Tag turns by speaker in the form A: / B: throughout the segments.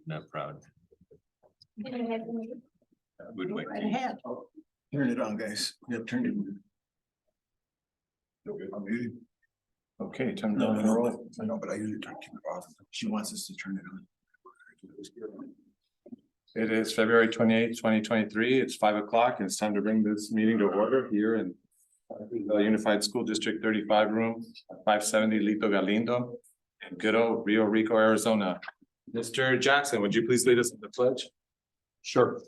A: Not proud. Would like
B: Right
A: to.
B: ahead.
C: Turn it on, guys. Yeah, turn it on.
D: Okay, time to
C: No,
D: roll.
C: I know, but I usually turn it off. She wants us to turn it on.
D: It is February 28th, 2023. It's 5 o'clock and it's time to bring this meeting to order here in the Unified School District 35 room, 570 Lito Galindo, in good old Rio Rico, Arizona. Mr. Jackson, would you please lead us in the pledge?
E: Sure.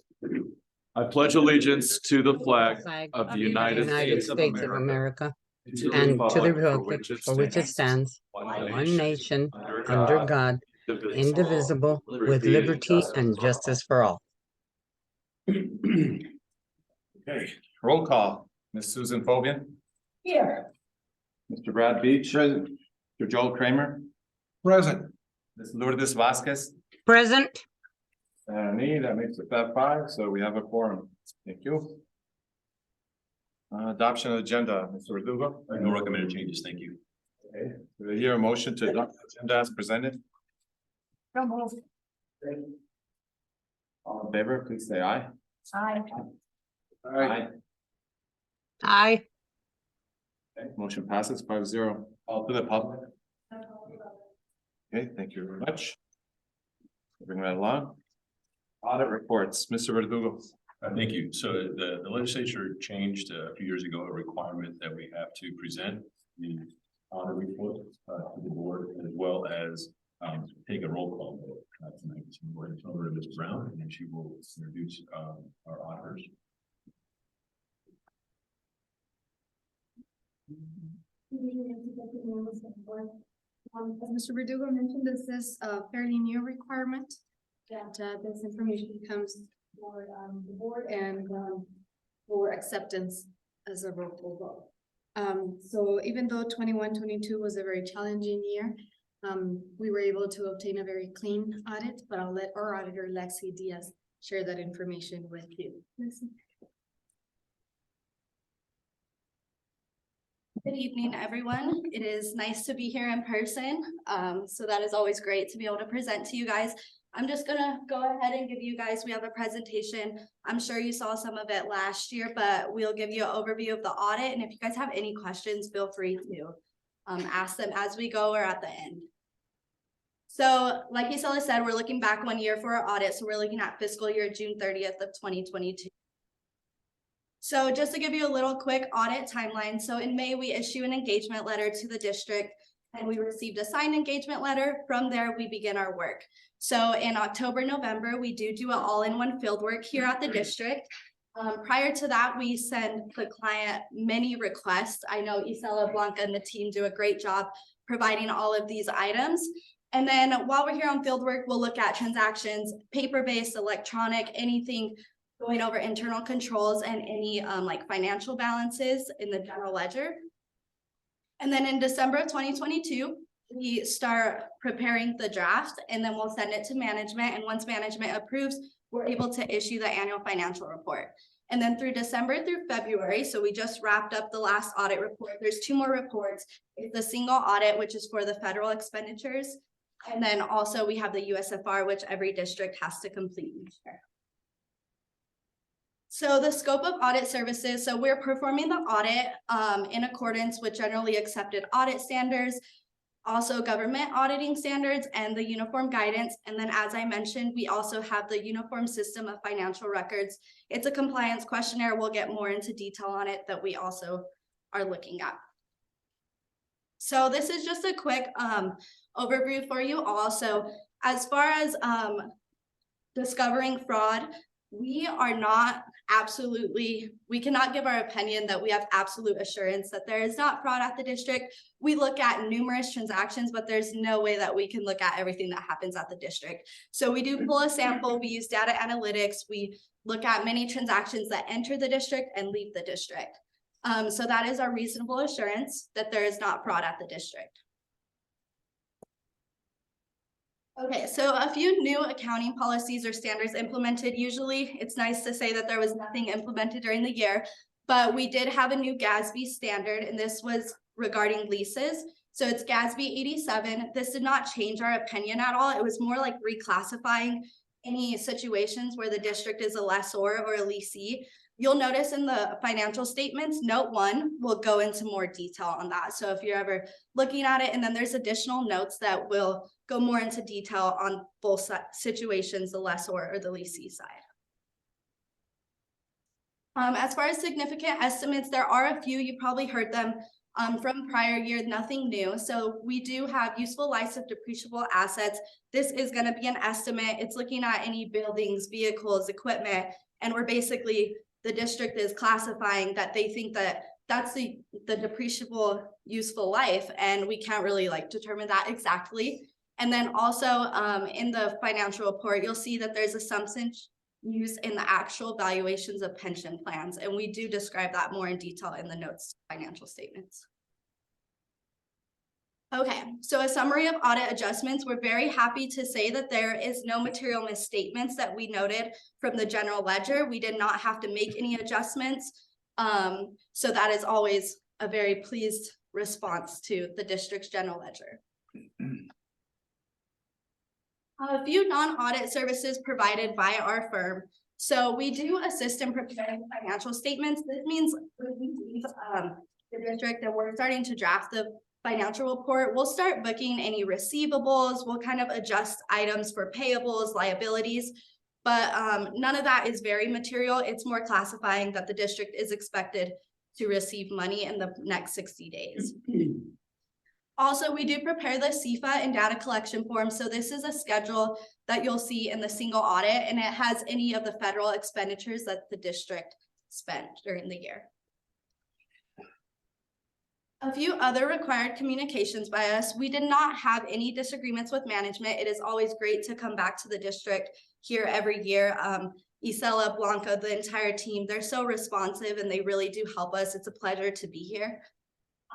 E: I pledge allegiance to the flag of the United
F: States
E: States
F: of America and to the republic for which it stands, one nation, under God, indivisible, with liberty and justice for all.
D: Okay, roll call. Ms. Susan Fobian,
B: Here.
D: Mr. Brad Beach, Mr. Joel Kramer,
C: Present.
D: Ms. Lourdes Vasquez.
F: Present.
D: That makes it that 5, so we have a quorum. Thank you. Adoption of agenda, Mr. Verdugo.
A: No recommended changes, thank you.
D: Okay, do I hear a motion to adopt the agenda as presented?
B: So moved.
D: All in favor, please say aye.
B: Aye.
D: Aye.
F: Aye.
D: Okay, motion passes 5-0. All to the public. Okay, thank you very much. Bring that along. Audit reports, Mr. Verdugo.
A: Thank you. So the legislature changed a few years ago a requirement that we have to present the audit report to the board, as well as take a roll call vote tonight. So we're going to turn over to Ms. Brown, and then she will introduce our auditors.
G: As Mr. Verdugo mentioned, this is a fairly new requirement that this information comes for the board and for acceptance as a roll call vote. So even though 21-22 was a very challenging year, we were able to obtain a very clean audit, but I'll let our auditor Lexi Diaz share that information with you. Lexi.
H: Good evening, everyone. It is nice to be here in person. So that is always great to be able to present to you guys. I'm just gonna go ahead and give you guys, we have a presentation. I'm sure you saw some of it last year, but we'll give you an overview of the audit. And if you guys have any questions, feel free to ask them as we go or at the end. So like Isela said, we're looking back 1 year for our audit. So we're looking at fiscal year June 30th of 2022. So just to give you a little quick audit timeline. So in May, we issue an engagement letter to the district and we received a signed engagement letter. From there, we begin our work. So in October, November, we do an all-in-one field work here at the district. Prior to that, we send the client many requests. I know Isela, Blanca, and the team do a great job providing all of these items. And then while we're here on field work, we'll look at transactions, paper-based, electronic, anything going over internal controls and any like financial balances in the general ledger. And then in December of 2022, we start preparing the draft and then we'll send it to management. And once management approves, we're able to issue the annual financial report. And then through December through February, so we just wrapped up the last audit report. There's 2 more reports. It's the single audit, which is for the federal expenditures. And then also we have the USFR, which every district has to complete each year. So the scope of audit services, so we're performing the audit in accordance with generally accepted audit standards, also government auditing standards and the uniform guidance. And then as I mentioned, we also have the uniform system of financial records. It's a compliance questionnaire. We'll get more into detail on it that we also are looking at. So this is just a quick overview for you all. So as far as discovering fraud, we are not we cannot give our opinion that we have absolute assurance that there is not fraud at the district. We look at numerous transactions, but there's no way that we can look at everything that happens at the district. So we do pull a sample, we use data analytics, we look at many transactions that enter the district and leave the district. So that is our reasonable assurance that there is not fraud at the district. Okay, so a few new accounting policies or standards implemented. Usually it's nice to say that there was nothing implemented during the year, but we did have a new GASB standard, and this was regarding leases. So it's GASB 87. This did not change our opinion at all. It was more like reclassifying any situations where the district is a lessor or a leasee. You'll notice in the financial statements, note 1 will go into more detail on that. So if you're ever looking at it, and then there's additional notes that will go more into detail on both situations, the lessor or the leasee side. As far as significant estimates, there are a few, you probably heard them from prior year, nothing new. So we do have useful lives of depreciable assets. This is going to be an estimate. It's looking at any buildings, vehicles, equipment, and we're basically, the district is classifying that they think that that's the depreciable useful life, and we can't really like determine that exactly. And then also in the financial report, you'll see that there's assumptions used in the actual valuations of pension plans, and we do describe that more in detail in the notes to financial statements. Okay, so a summary of audit adjustments. We're very happy to say that there is no material misstatements that we noted from the general ledger. We did not have to make any adjustments. So that is always a very pleased response to the district's general ledger. A few non-audit services provided by our firm. So we do assist in preparing financial statements. This means the district that we're starting to draft the financial report, we'll start booking any receivables. We'll kind of adjust items for payables, liabilities, but none of that is very material. It's more classifying that the district is expected to receive money in the next 60 days. Also, we do prepare the CFA and data collection form. So this is a schedule that you'll see in the single audit, and it has any of the federal expenditures that the district spent during the year. A few other required communications by us. We did not have any disagreements with management. It is always great to come back to the district here every year. Isela, Blanca, the entire team, they're so responsive and they really do help us. It's a pleasure to be here.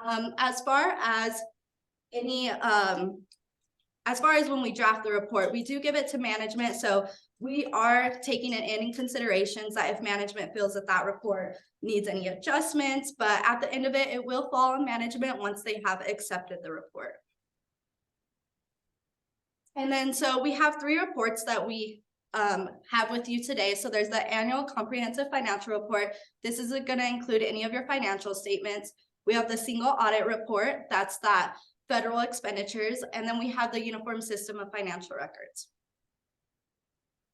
H: As far as when we draft the report, we do give it to management. So we are taking it in considerations that if management feels that that report needs any adjustments, but at the end of it, it will fall on management once they have accepted the report. And then, so we have 3 reports that we have with you today. So there's the annual comprehensive financial report. This is going to include any of your financial statements. We have the single audit report. That's that federal expenditures. And then we have the uniform system of financial records.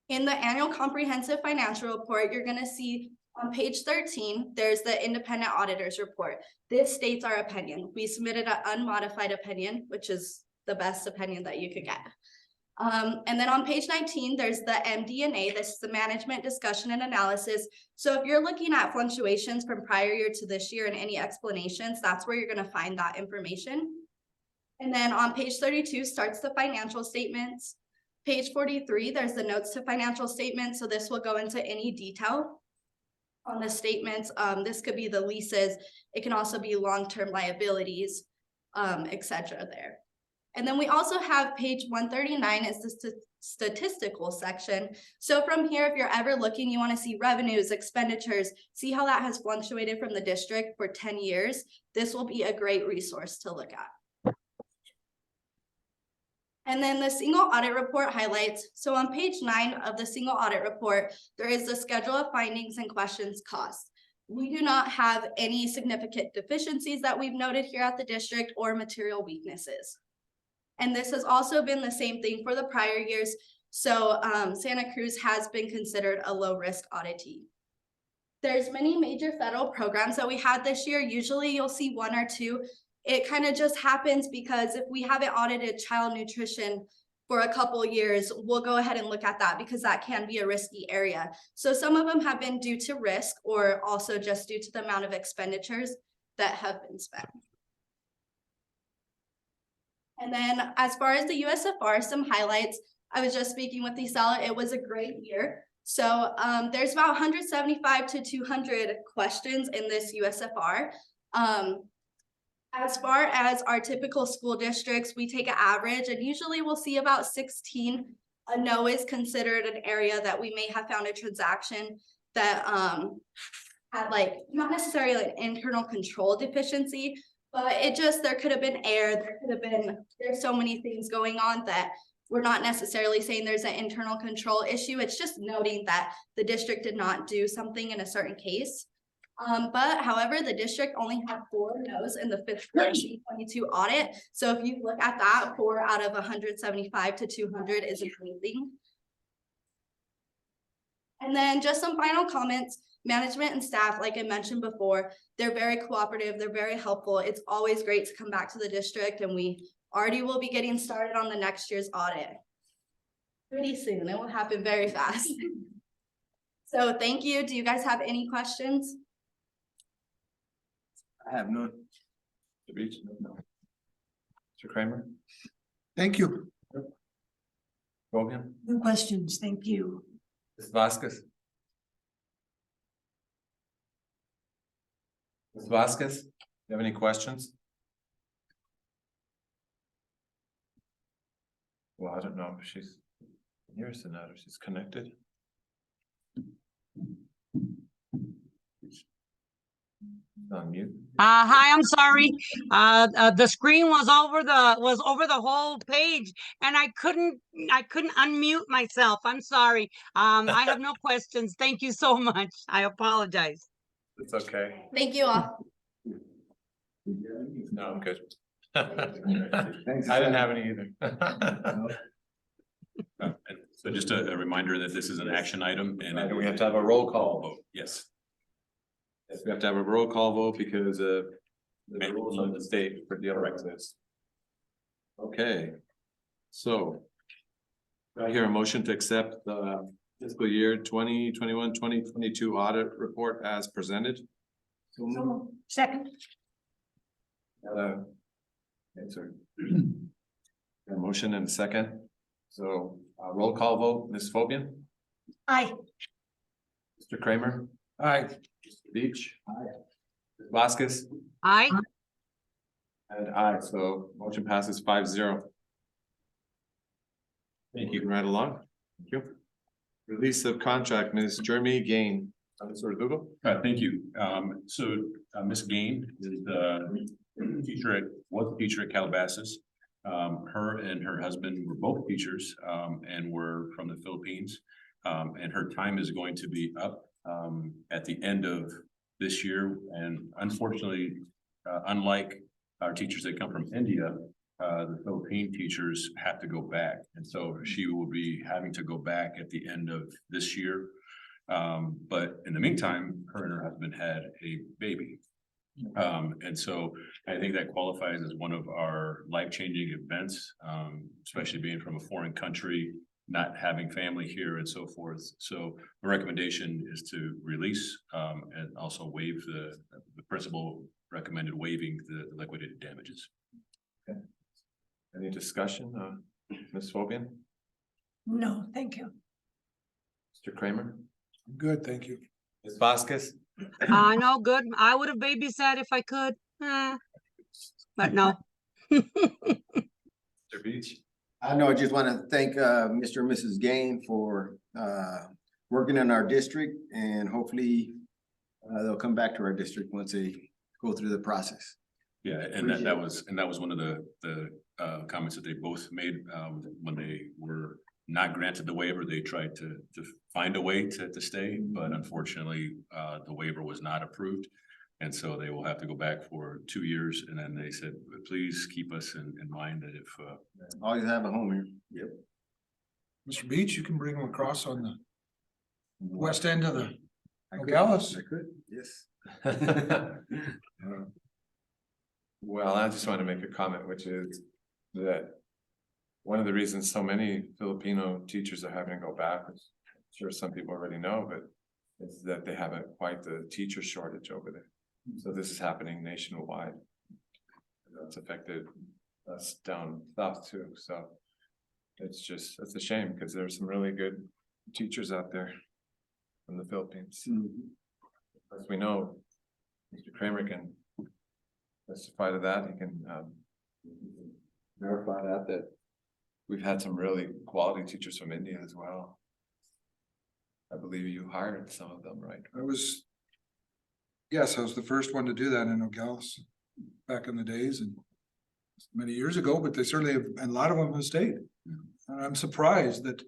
H: In the annual comprehensive financial report, you're going to see on page 13, there's the independent auditor's report. This states our opinion. We submitted an unmodified opinion, which is the best opinion that you could get. And then on page 19, there's the MD&A. This is the management discussion and analysis. So if you're looking at fluctuations from prior year to this year and any explanations, that's where you're going to find that information. And then on page 32 starts the financial statements. Page 43, there's the notes to financial statements. So this will go into any detail on the statements. This could be the leases. It can also be long-term liabilities, etc. there. And then we also have page 139 is the statistical section. So from here, if you're ever looking, you want to see revenues, expenditures, see how that has fluctuated from the district for 10 years. This will be a great resource to look at. And then the single audit report highlights. So on page 9 of the single audit report, there is the schedule of findings and questions costs. We do not have any significant deficiencies that we've noted here at the district or material weaknesses. And this has also been the same thing for the prior years. So Santa Cruz has been considered a low risk auditee. There's many major federal programs that we had this year. Usually you'll see 1 or 2. It kind of just happens because if we haven't audited child nutrition for a couple years, we'll go ahead and look at that because that can be a risky area. So some of them have been due to risk or also just due to the amount of expenditures that have been spent. And then as far as the USFR, some highlights. I was just speaking with Isela. It was a great year. So there's about 175 to 200 questions in this USFR. As far as our typical school districts, we take an average and usually we'll see about 16. A no is considered an area that we may have found a transaction that had like not necessarily an internal control deficiency, But there could have been error, there's so many things going on that we're not necessarily saying there's an internal control issue. It's just noting that the district did not do something in a certain case. But however, the district only had 4 no's in the fiscal 2022 audit. So if you look at that, 4 out of 175 to 200 is amazing. And then just some final comments. Management and staff, like I mentioned before, they're very cooperative, they're very helpful. It's always great to come back to the district, and we already will be getting started on the next year's audit. Pretty soon, it will happen very fast. So thank you. Do you guys have any questions?
C: I have none.
D: Mr. Beach? No. Mr. Kramer?
C: Thank you.
D: Hogan?
B: No questions, thank you.
D: Ms. Vasquez? Ms. Vasquez, you have any questions? Well, I don't know if she's here or not, if she's connected. On mute.
F: Hi, I'm sorry. The screen was over the whole page and I couldn't unmute myself. I'm sorry. I have no questions. Thank you so much. I apologize.
D: It's okay.
H: Thank you all.
D: No, I'm good. I didn't have any either.
A: So just a reminder that this is an action item and
D: We have to have a roll call.
A: vote. Yes.
D: Yes, we have to have a roll call vote because of the rules of the state for the other this. Okay, so do I hear a motion to accept the fiscal year 2021-2022 audit report as presented.
B: So, second,
D: Answer. A motion and a second. So roll call vote, Ms. Fobian,
B: aye.
D: Mr. Kramer,
C: Aye.
D: Mr. Beach. Ms. Vasquez.
F: Aye.
D: And aye, so motion passes 5-0. Thank you. Right along. Thank you. Release of contract, Ms. Jeremy Gain. Ms. Verdugo.
A: Thank you. Ms. Gain is the teacher was a teacher at Calabasas. Her and her husband were both teachers and were from the Philippines. And her time is going to be up at the end of this year. And unfortunately, unlike our teachers that come from India, the Philippine teachers have to go back. And so she will be having to go back at the end of this year. But in the meantime, her and her husband had a baby. And so I think that qualifies as one of our life-changing events, especially being from a foreign country, not having family here and so forth. So the recommendation is to release and also waive the principal recommended waiving the liquidated damages.
D: Okay. Any discussion, Ms. Fobian,
B: No, thank you.
D: Mr. Kramer,
C: Good, thank you.
D: Ms. Vasquez?
F: No, good. I would have babysat if I could. But no.
D: Mr. Beach?
C: I know, I just want to thank Mr. and Mrs. Gain for working in our district, and hopefully they'll come back to our district once they go through the process.
A: Yeah, and that was one of the comments that they both made when they were not granted the waiver. They tried to find a way to stay, but unfortunately, the waiver was not approved. And so they will have to go back for 2 years. And then they said, please keep us in mind that if
C: Always have a home here.
A: Yep.
C: Mr. Beach, you can bring them across on the west end of the Nogales.
D: I could, yes. Well, I just want to make a comment, which is that one of the reasons so many Filipino teachers are having to go back, which I'm sure some people already know, but is that they have quite the teacher shortage over there. So this is happening nationwide. That's affected us down south too. So it's a shame because there's some really good teachers out there from the Philippines. As we know, Mr. Kramer can testify to that. He can verify that we've had some really quality teachers from India as well. I believe you hired some of them, right?
I: Yes, I was the first one to do that in Nogales. back in the days and many years ago, but they certainly have, and a lot of them have stayed. And I'm surprised that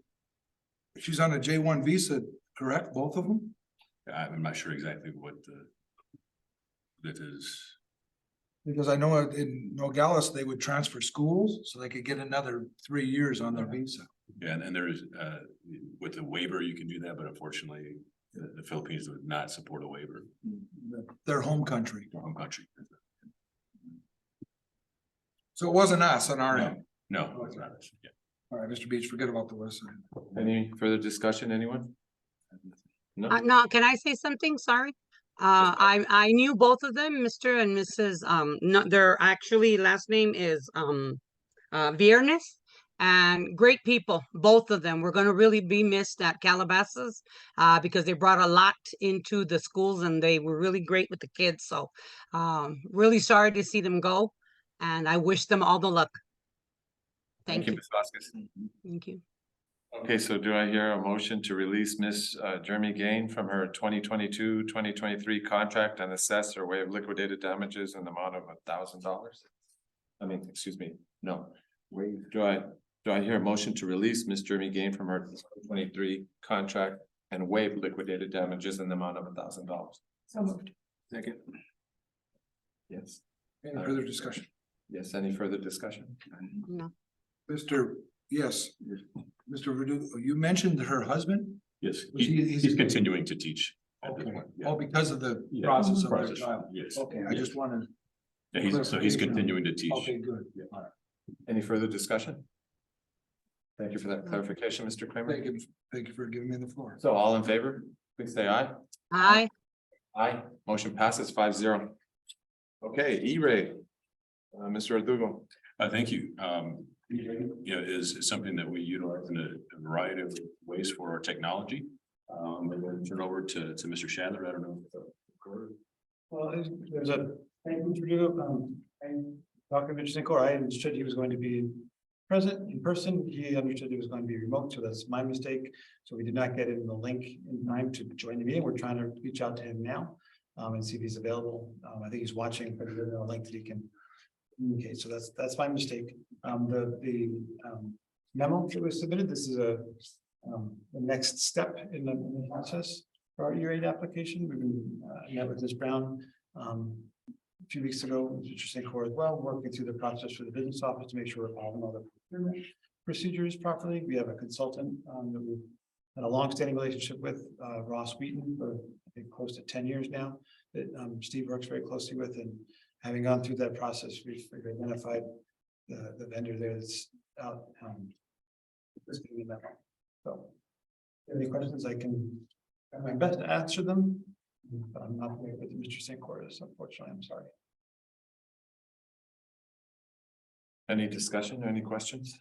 I: she's on a J1 visa, correct, both of them?
A: I'm not sure exactly what that is.
I: Because I know in Nogales, they would transfer schools, so they could get another 3 years on their visa.
A: Yeah, and there is, with the waiver, you can do that, but unfortunately, the Philippines would not support a waiver.
I: Their home country.
A: Our home country.
I: So it wasn't us on our end.
A: No, it's not. Yeah.
I: All right, Mr. Beach, forget about the West Side.
D: Any further discussion, anyone? No,
F: No, can I say something? Sorry. I knew both of them, Mr. and Mrs. No, their actually last name is Viernes. And great people, both of them. We're gonna really be missed at Calabasas because they brought a lot into the schools and they were really great with the kids. So really sorry to see them go, and I wish them all the luck. Thank you.
D: Ms. Vasquez.
F: Thank you.
D: Okay, so do I hear a motion to release Ms. Jeremy Gain from her 2022-2023 contract and assess her waive liquidated damages in the amount of $1,000? I mean, excuse me, no. Do I hear a motion to release Ms. Jeremy Gain from her 2023 contract and waive liquidated damages in the amount of $1,000?
B: So moved.
C: Second.
D: Yes.
I: Any further discussion?
D: Yes, any further discussion?
F: No.
I: Yes, Mr. Verdugo, you mentioned her husband?
A: Yes,
I: Was he-
A: he's continuing to teach. at this
I: Okay,
A: point, yeah.
I: oh, because of the
A: Yeah,
I: process of their
A: process,
I: child.
A: yes.
I: Okay, I just wanted,
A: Yeah, so he's
I: clarification.
A: continuing to teach.
I: okay, good. All right.
D: Any further discussion? Thank you for that clarification, Mr. Kramer.
I: Thank you for giving me the floor.
D: So all in favor, please say aye.
F: Aye.
D: Aye. Motion passes 5-0. Okay, E-Ray. Mr. Verdugo.
A: Thank you. You know, is something that we utilize in a variety of ways for our technology. I'm going to turn over to Mr. Shadler. I don't know.
J: Well, there's a, thank you, Mr. Verdugo. Dr. Vincent, I understood he was going to be present in person. He understood he was going to be remote, so that's my mistake. So we did not get him the link in time to join the meeting. We're trying to reach out to him now and see if he's available. I think he's watching, but there's no link that he can communicate. So that's my mistake. The memo that was submitted, this is the next step in the process for our E-rate application. We've been met with Ms. Brown a few weeks ago, Mr. Sinclair as well, working through the process for the business office to make sure we're following all the procurement procedures properly. We have a consultant that we've had a long-standing relationship with, Ross Wheaton, for I think close to 10 years now, that Steve works very closely with, and having gone through that process, we've identified the vendor there that's out. So, any questions, I can try my best to answer them, but I'm not there with Mr. St. Cordes, unfortunately. I'm sorry.
D: Any discussion or any questions?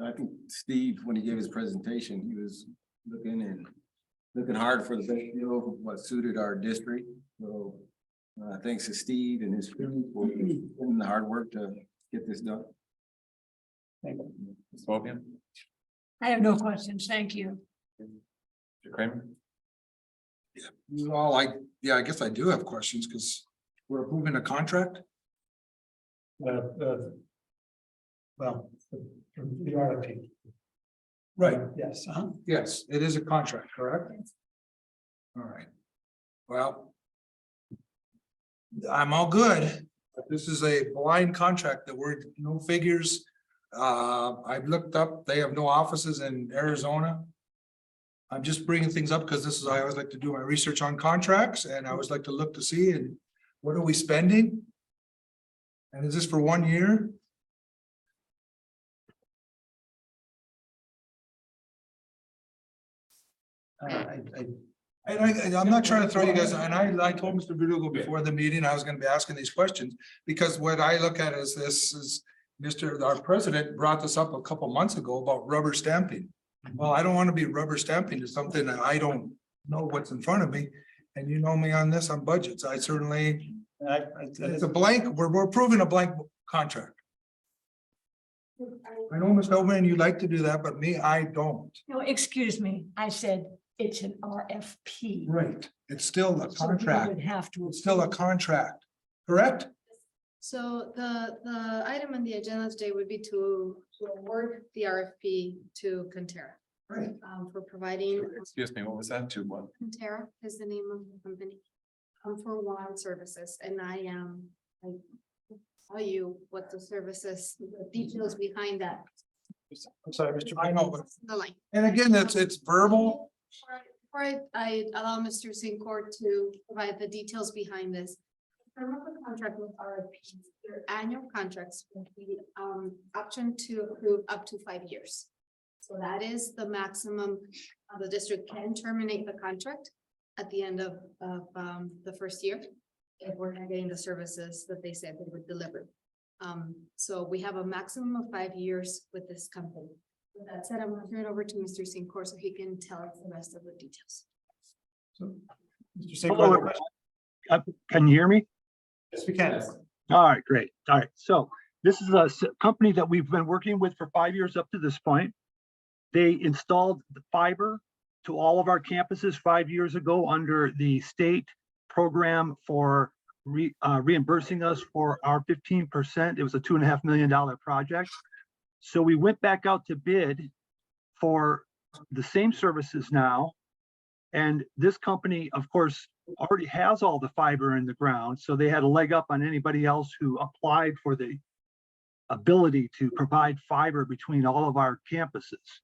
C: I think Steve, when he gave his presentation, he was looking hard for the best deal of what suited our district. So thanks to Steve and his crew for putting the hard work to get this done.
J: Thank you.
D: Ms. Mobian?
B: I have no questions. Thank you.
D: Mr. Kramer?
I: Well, I guess I do have questions because we're approving a contract.
J: Well, the RFP.
I: Right.
J: Yes,
I: Yes, it is a contract, correct? All right. Well, I'm all good. But this is a blind contract that we're no figures. I've looked up, they have no offices in Arizona. I'm just bringing things up because this is, I always like to do my research on contracts, and I always like to look to see, and what are we spending? And is this for 1 year? I'm not trying to throw you guys, and I told Mr. Verdugo before the meeting, I was gonna be asking these questions, because what I look at is this is our president brought this up a couple months ago about rubber stamping. Well, I don't want to be rubber stamping to something that I don't know what's in front of me. And you know me on this, on budgets. I certainly, it's a blank, we're approving a blank contract. I know, Ms. Feldman, you like to do that, but me, I don't.
B: No, excuse me. I said it's an RFP.
I: Right. It's still a
B: So we
I: contract.
B: would have to.
I: It's still a contract, correct?
G: So the item on the agenda today would be to award the RFP to Conterra.
I: Right.
G: For providing,
D: Excuse me, what was that? To what?
G: Conterra is the name of the company. For water services, and I tell you what the services, the details behind that.
J: I'm sorry, Mr.
I: I know, but,
G: The line.
I: and again, it's verbal.
G: Before I allow Mr. Cincourt to provide the details behind this. Term of the contract with RFPs, their annual contracts with the option to approve up to 5 years. So that is the maximum the district can terminate the contract at the end of the first year. If we're not getting the services that they said they would deliver. So we have a maximum of 5 years with this company. With that said, I'm going to turn it over to Mr. Cincourt so he can tell us the rest of the details.
J: Mr.
K: Hello,
J: Cincourt.
K: Can you hear me?
J: Yes, we can.
K: All right, great. All right, so this is a company that we've been working with for 5 years up to this point. They installed the fiber to all of our campuses 5 years ago under the state program for reimbursing us for our 15%. It was a $2.5 million project. So we went back out to bid for the same services now. And this company, of course, already has all the fiber in the ground. So they had a leg up on anybody else who applied for the ability to provide fiber between all of our campuses.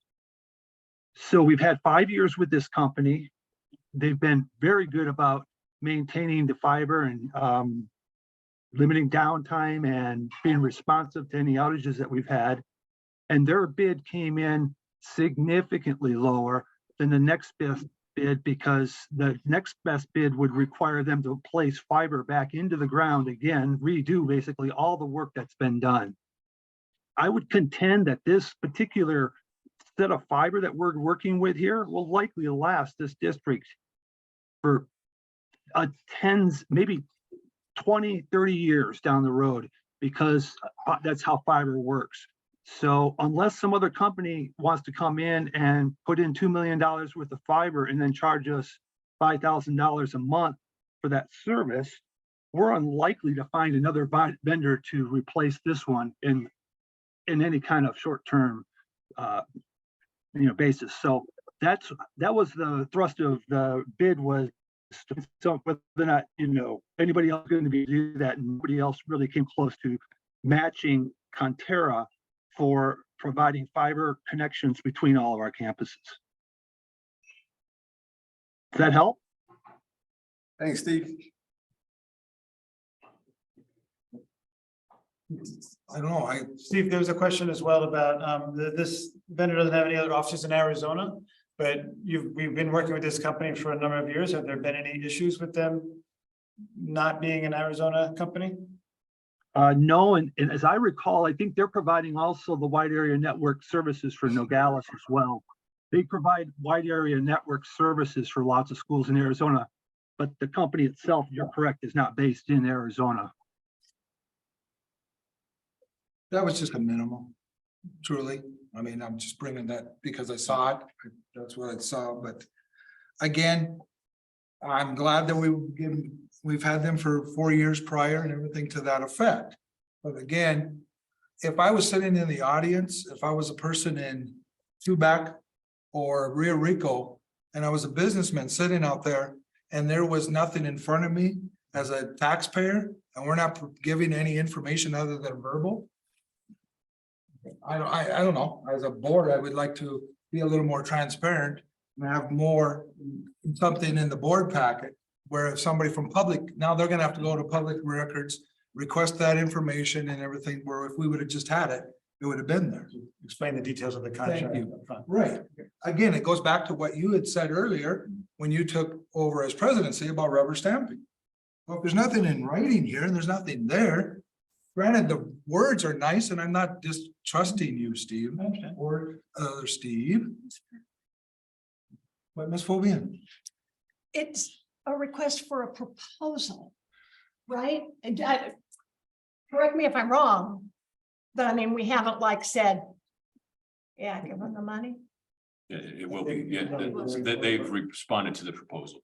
K: So we've had 5 years with this company. They've been very good about maintaining the fiber and limiting downtime and being responsive to any outages that we've had. And their bid came in significantly lower than the next best bid because the next best bid would require them to place fiber back into the ground again, redo basically all the work that's been done. I would contend that this particular set of fiber that we're working with here will likely last this district for tens, maybe 20, 30 years down the road, because that's how fiber works. So unless some other company wants to come in and put in $2 million worth of fiber and then charge us $5,000 a month for that service, we're unlikely to find another vendor to replace this one in any kind of short-term basis. So that was the thrust of the bid, was so whether or not anybody else going to be do that, and nobody else really came close to matching Conterra for providing fiber connections between all of our campuses. Does that help?
C: Thanks, Steve.
I: I don't know,
J: Steve, there was a question as well about this vendor doesn't have any other offices in Arizona, but we've been working with this company for a number of years. Have there been any issues with them not being an Arizona company?
K: No, and as I recall, I think they're providing also the wide area network services for Nogales as well. They provide wide area network services for lots of schools in Arizona, but the company itself, you're correct, is not based in Arizona.
I: that was just a minimum, truly. I mean, I'm just bringing that because I saw it. That's what I saw, but again, I'm glad that we've had them for 4 years prior and everything to that effect. But again, if I was sitting in the audience, if I was a person in Tubac or Rio Rico, and I was a businessman sitting out there and there was nothing in front of me as a taxpayer, and we're not giving any information other than verbal. I don't know, as a board, I would like to be a little more transparent and have more, something in the board packet. Where if somebody from public, now they're gonna have to go to public records, request that information and everything, where if we would have just had it, it would have been there.
J: Explain the details of the
I: Thank
J: contract.
I: you.
J: up front.
I: Right. Again, it goes back to what you had said earlier, when you took over as presidency about rubber stamping. Well, if there's nothing in writing here and there's nothing there, granted, the words are nice and I'm not distrusting you, Steve,
J: I understand.
I: or Steve. But Ms. Fobian,
B: It's a request for a proposal, right? And correct me if I'm wrong, but I mean, we haven't like said, yeah, give them the money.
A: It will be, yeah, they've responded to the proposal.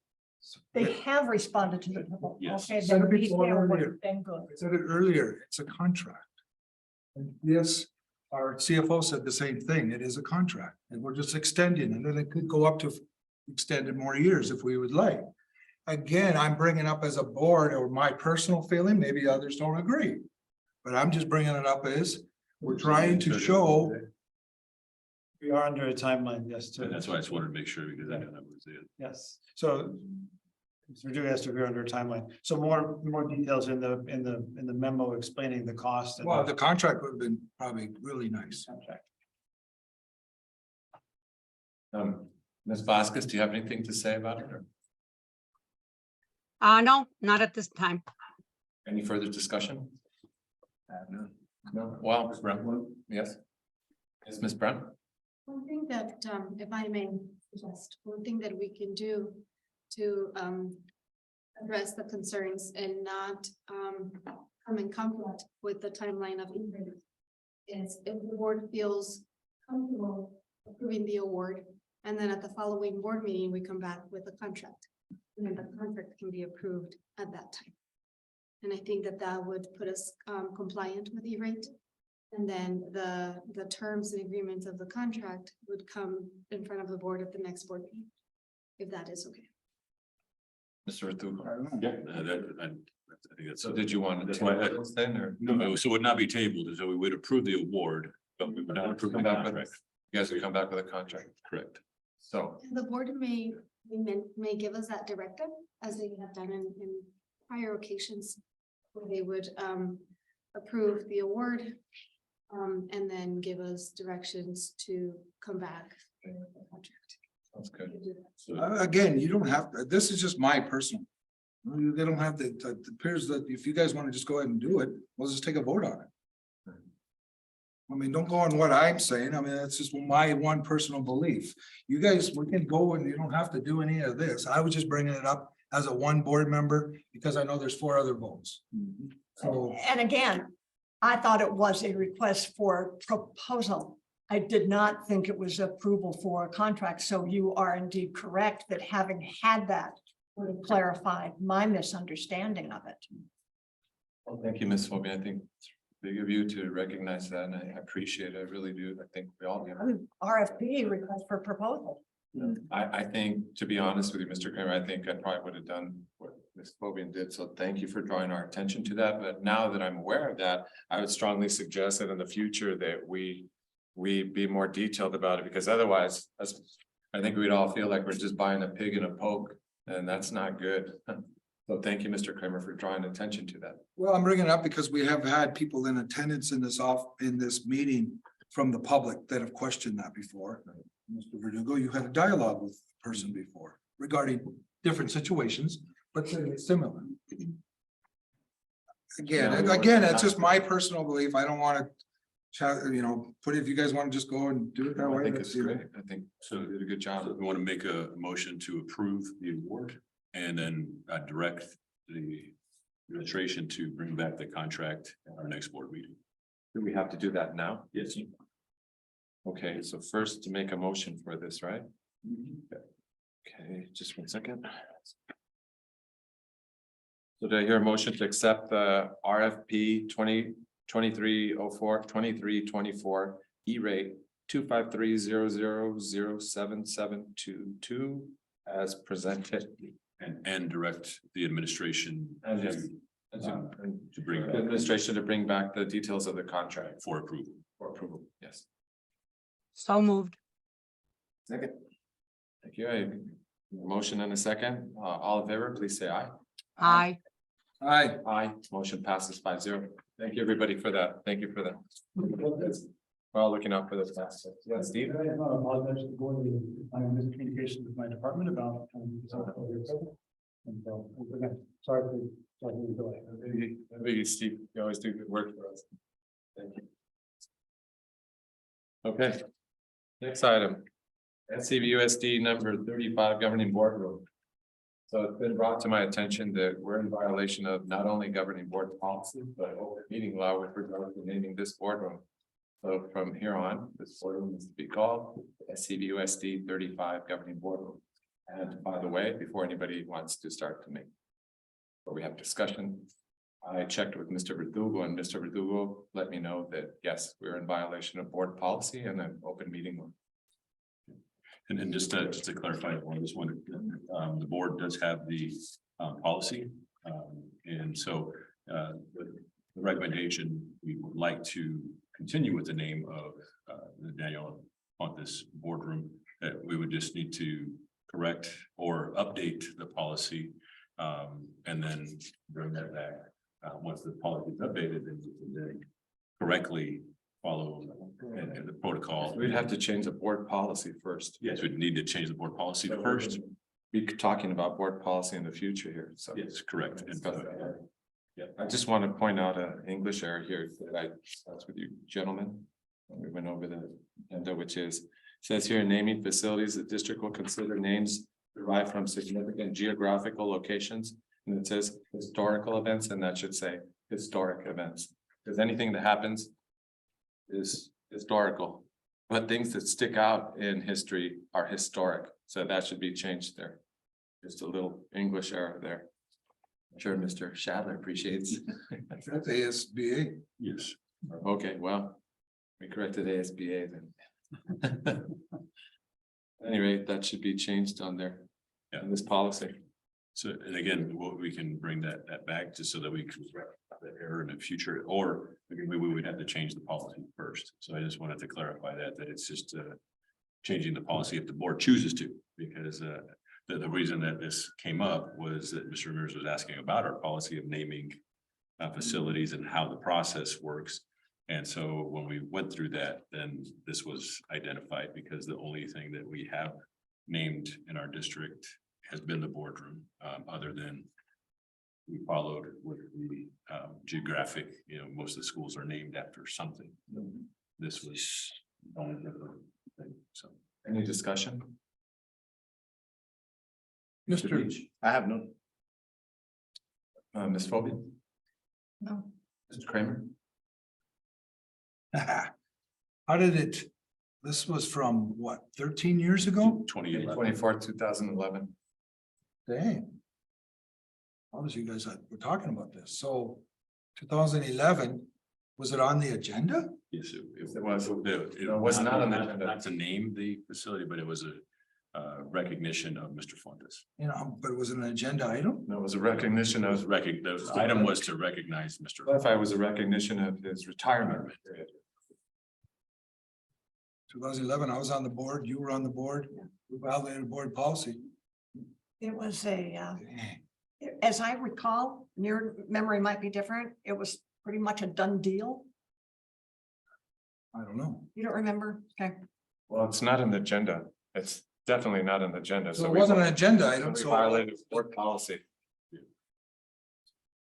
B: They have responded to the proposal.
A: Yes.
B: Okay,
I: Said
B: then
I: it before
B: detail would
I: earlier.
B: have been good.
I: I said it earlier, it's a contract. And yes, our CFO said the same thing. It is a contract and we're just extending and then it could go up to extended more years if we would like. Again, I'm bringing up as a board or my personal feeling, maybe others don't agree. But I'm just bringing it up as we're trying to show.
J: We are under a timeline, yes,
A: And
J: to,
A: that's why I just wanted to make sure because I know that was it.
J: yes, so. Mr. Verdugo has to be under a timeline, so more details in the memo explaining the cost. and
I: Well, the contract would have been probably really nice.
D: Ms. Vasquez, do you have anything to say about it or
F: No, not at this time.
D: any further discussion? No, well, Ms. Brown, yes. Is Ms. Brown?
G: One thing that, if I may suggest, one thing that we can do to address the concerns and not come in conflict with the timeline of E-rate is if the board feels comfortable approving the award, and then at the following board meeting, we come back with a contract. And then the contract can be approved at that time. And I think that that would put us compliant with E-rate. And then the terms and agreements of the contract would come in front of the board at the next board meeting, if that is okay.
D: Mr. Verdugo?
A: Yeah. I think that's.
D: So did you want to
A: That's why I-
D: table this then or?
A: No, so it would not be tabled, so we would approve the award, but we would not approve the
D: Come back with,
A: contract.
D: you guys will come back with a contract.
A: Correct.
D: So,
G: The board may give us that directive, as they have done in prior occasions, where they would approve the award and then give us directions to come back with the contract.
D: sounds good.
A: So
I: Again, you don't have, this is just my personal. They don't have it appears that if you guys want to just go ahead and do it, we'll just take a vote on it. I mean, don't go on what I'm saying. I mean, that's just my one personal belief. You guys, we can go and you don't have to do any of this. I was just bringing it up as a one board member because I know there's 4 other votes. So,
B: And again, I thought it was a request for proposal. I did not think it was approval for a contract. So you are indeed correct that having had that would have clarified my misunderstanding of it.
D: Well, thank you, Ms. Phobia. I think it's big of you to recognize that and I appreciate it. I really do. I think we all do.
B: RFP, request for proposal.
D: I think, to be honest with you, Mr. Kramer, I think I probably would have done what Ms. Fobian did, so thank you for drawing our attention to that, but now that I'm aware of that, I would strongly suggest that in the future that we be more detailed about it, because otherwise, I think we'd all feel like we're just buying a pig in a poke, and that's not good. So thank you, Mr. Kramer, for drawing attention to that.
I: well, I'm bringing it up because we have had people in attendance in this meeting from the public that have questioned that before. Mr. Verdugo, you had a dialogue with the person before regarding different situations, but similar. Again, it's just my personal belief. I don't want to chat, put it, if you guys want to just go and do it that
D: I
I: way.
D: think
I: that's
D: it's
I: you.
D: great. I think so. You did a good job.
A: we want to make a motion to approve the award and then direct the administration to bring back the contract at our next board meeting.
D: Do we have to do that now?
A: Yes.
D: Okay, so first to make a motion for this, right? Okay, just 1 second. So do I hear a motion to accept the RFP 2324 E-rate 25300077722 as presented?
A: And direct the administration
D: And yes.
A: to bring
D: The
A: back
D: administration to bring back the details of the contract
A: for approval.
D: for approval, yes.
F: So moved.
D: Second. Thank you. A motion and a second. All in favor, please say aye.
F: Aye.
I: Aye.
D: Aye. Motion passes 5-0. Thank you, everybody, for that. Thank you for that. We're all looking out for this. Yeah, Steve?
J: I apologize to the board, I am in communication with my department about. And so, again, sorry for the delay.
D: Thank you, Steve. You always do good work for us. Thank you. Okay. Next item. SCVUSD number 35 governing board rule. So it's been brought to my attention that we're in violation of not only governing board policy, but open meeting law with regard to naming this boardroom. So from here on, this boardroom is to be called SCVUSD 35 governing board room. And by the way, before anybody wants to start to make, or we have discussion, I checked with Mr. Verdugo and Mr. Verdugo let me know that, yes, we're in violation of board policy and an open meeting law.
A: And then just to clarify on this one, the board does have the policy. And so the recommendation, we would like to continue with the name of the Daniel Pontes boardroom, that we would just need to correct or update the policy and then bring that back. Once the policy is updated, then correctly follow the protocol.
D: We'd have to change the board policy first.
A: Yes, we'd need to change the board policy first.
D: Be talking about board policy in the future here, so.
A: Yes, correct. And yeah,
D: I just want to point out an English error here that I discussed with you gentlemen. When we went over the agenda, which is, says here, naming facilities, the district will consider names derived from significant geographical locations. And it says historical events, and that should say historic events. Because anything that happens is historical, but things that stick out in history are historic. So that should be changed there. Just a little English error there. I'm sure Mr. Shadler appreciates.
I: That's ASBA.
A: yes.
D: Okay, well, we corrected ASBA then. At any rate, that should be changed on there.
A: Yeah.
D: In this policy.
A: So, and again, what we can bring that back just so that we can correct the error in the future, or again, we would have to change the policy first. So I just wanted to clarify that it's just changing the policy if the board chooses to, because the reason that this came up was that Mr. Ramirez was asking about our policy of naming facilities and how the process works. And so when we went through that, then this was identified because the only thing that we have named in our district has been the boardroom, other than we followed with the geographic, most of the schools are named after something. This was the only different thing, so.
D: Any discussion?
I: Mr.
D: Beach? I have none. Ms. Phobie?
B: No.
D: Mr. Kramer?
I: How did it, this was from what, 13 years ago?
A: 2011.
D: 24, 2011.
I: Dang. Obviously, you guys were talking about this. So 2011, was it on the agenda?
A: Yes, it
D: It was.
A: it
D: was not on the agenda.
A: Not to name the facility, but it was a recognition of Mr. Fuentes.
I: But it was an agenda item?
D: No, it was a recognition
A: That was
D: of,
A: the item was to recognize Mr.
D: I was a recognition of his retirement.
I: 2011, I was on the board, you were on the board, we violated board policy.
B: It was a,
I: Dang.
B: as I recall, and your memory might be different, it was pretty much a done deal.
I: I don't know.
B: You don't remember? Okay.
D: Well, it's not on the agenda. It's definitely not on the agenda.
I: So it
D: we-
I: wasn't an agenda item,
D: We
I: so.
D: violated board policy.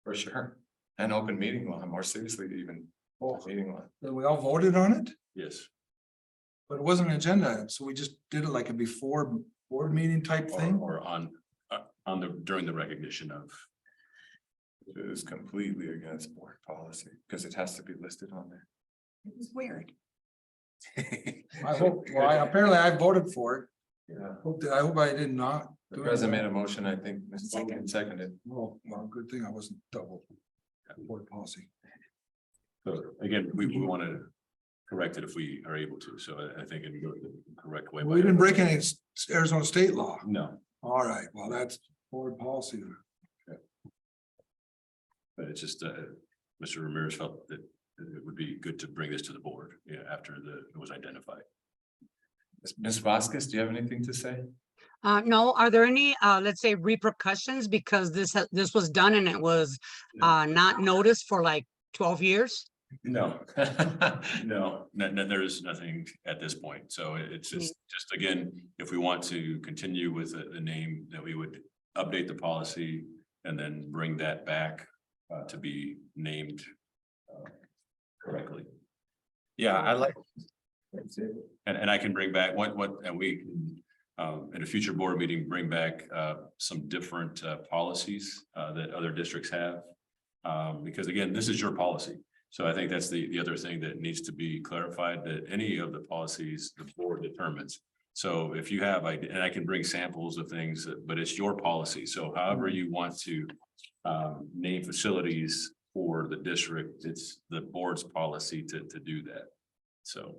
D: For sure. And open meeting law, more seriously, even meeting law.
I: Then we all voted on it,
A: Yes,
I: but it wasn't an agenda item, so we just did it like a before board meeting type thing.
A: or on during the recognition of.
D: It is completely against board policy because it has to be listed on there.
B: It was weird.
I: I hope, apparently I voted for it.
D: Yeah.
I: I hope I did not.
D: The president made a motion, I think, Ms. Logan seconded.
I: Well, good thing I wasn't double board policy.
A: So again, we want to correct it if we are able to. So I think in the correct way.
I: We didn't break any Arizona state law.
A: No,
I: All right, well, that's board policy.
A: but it's just Mr. Ramirez felt that it would be good to bring this to the board, after it was identified.
D: Ms. Vasquez, do you have anything to say?
F: No, are there any, let's say repercussions because this was done and it was not noticed for like 12 years?
A: No, no, there is nothing at this point. So it's just again, if we want to continue with the name, that we would update the policy and then bring that back to be named correctly.
D: Yeah, I like.
A: And I can bring back and we can, in a future board meeting, bring back some different policies that other districts have. Because again, this is your policy. So I think that's the other thing that needs to be clarified, that any of the policies the board determines So if you have, and I can bring samples of things, but it's your policy. So however you want to name facilities for the district, it's the board's policy to do that. So.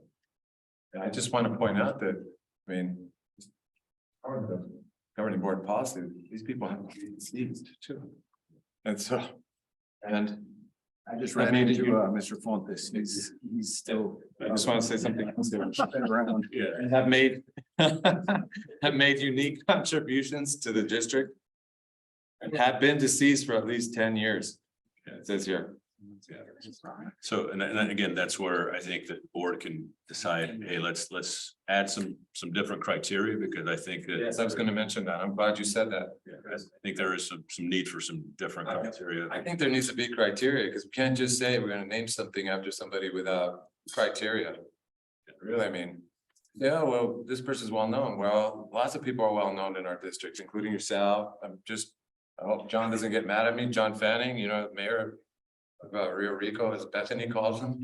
D: And I just want to point out that, I mean, governing board policy, these people have to be seized too. And so, and
C: I just
D: I
C: ran
D: mean,
C: into
D: you-
C: Mr. Fontes. He's still.
D: I just want to say something else here.
C: Been around.
A: Yeah.
D: And have made, have made unique contributions to the district. And have been deceased for at least 10 years. It says here.
A: Yeah. So, and again, that's where I think that the board can decide, hey, let's add some different criteria, because I think that.
D: Yes, I was gonna mention that. I'm glad you said that.
A: Yeah, I think there is some need for some different criteria.
D: I think there needs to be criteria, because we can't just say we're gonna name something after somebody without criteria. Really, I mean, yeah, well, this person's well known. Well, lots of people are well known in our districts, including yourself. I hope John doesn't get mad at me. John Fanning, you know, mayor of Rio Rico, as Bethany calls him.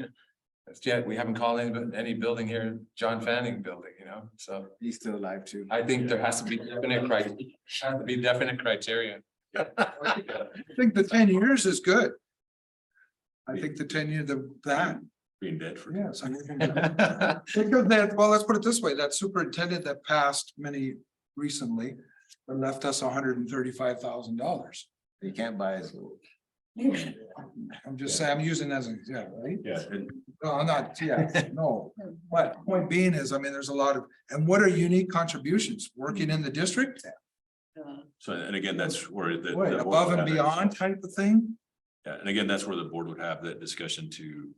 D: Yet we haven't called any building here, John Fanning building, you know, so
C: He's still alive too.
D: I think there has to be definite criteria.
I: I think the 10 years is good. I think the 10 year, that,
A: Being dead for.
I: yes. I mean, because that, well, let's put it this way, that superintendent that passed recently left us $135,000.
C: You can't buy his.
I: I'm just saying, I'm using as an example, right?
A: Yeah, and
I: No, I'm not, yeah, no, but point being is, I mean, there's a lot of, and what are unique contributions, working in the district?
A: so, and again, that's where the.
I: What,
A: the board
I: above
A: would
I: and
A: have that
I: beyond
A: discussion.
I: type of thing?
A: Yeah, and again, that's where the board would have that discussion to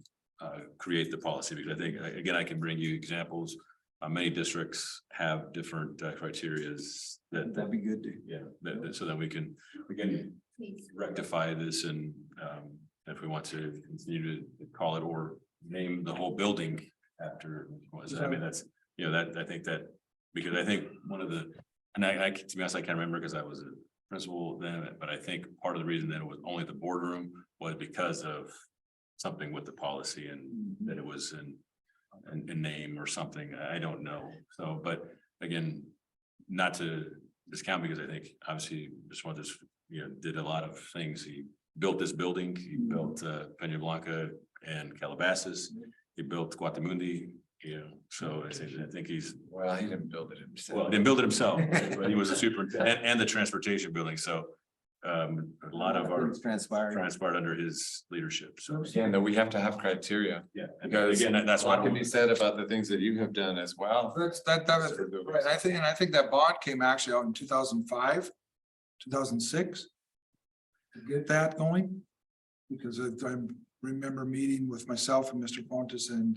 A: create the policy, because I think, again, I can bring you examples. Many districts have different criterias
C: That'd be good to.
A: yeah, so that we can rectify this, and if we want to continue to call it or name the whole building after, I mean, that's, you know, that, I think that, because I think one of the, and I, to be honest, I can't remember because I was a principal then, but I think part of the reason that it was only the boardroom was because of something with the policy, and that it was in name or something, I don't know. So, but again, not to discount, because I think obviously this one, you know, did a lot of things. He built this building, he built Peña Blanca and Calabasas, he built Guatemundi, you know, so I think he's,
D: Well, he didn't build it himself.
A: well, he didn't build it himself, but he was a superintendent and the transportation building, so a lot of our
C: Things transpired.
A: transpired under his leadership, so.
D: Again, that we have to have criteria.
A: Yeah, and
D: Because
A: again, that's
D: a
A: why
D: lot can be said about the things that you have done as well.
I: That's, that was, right, I think that bond came actually out in 2005, 2006. To get that going, because I remember meeting with myself and Mr. Pontus and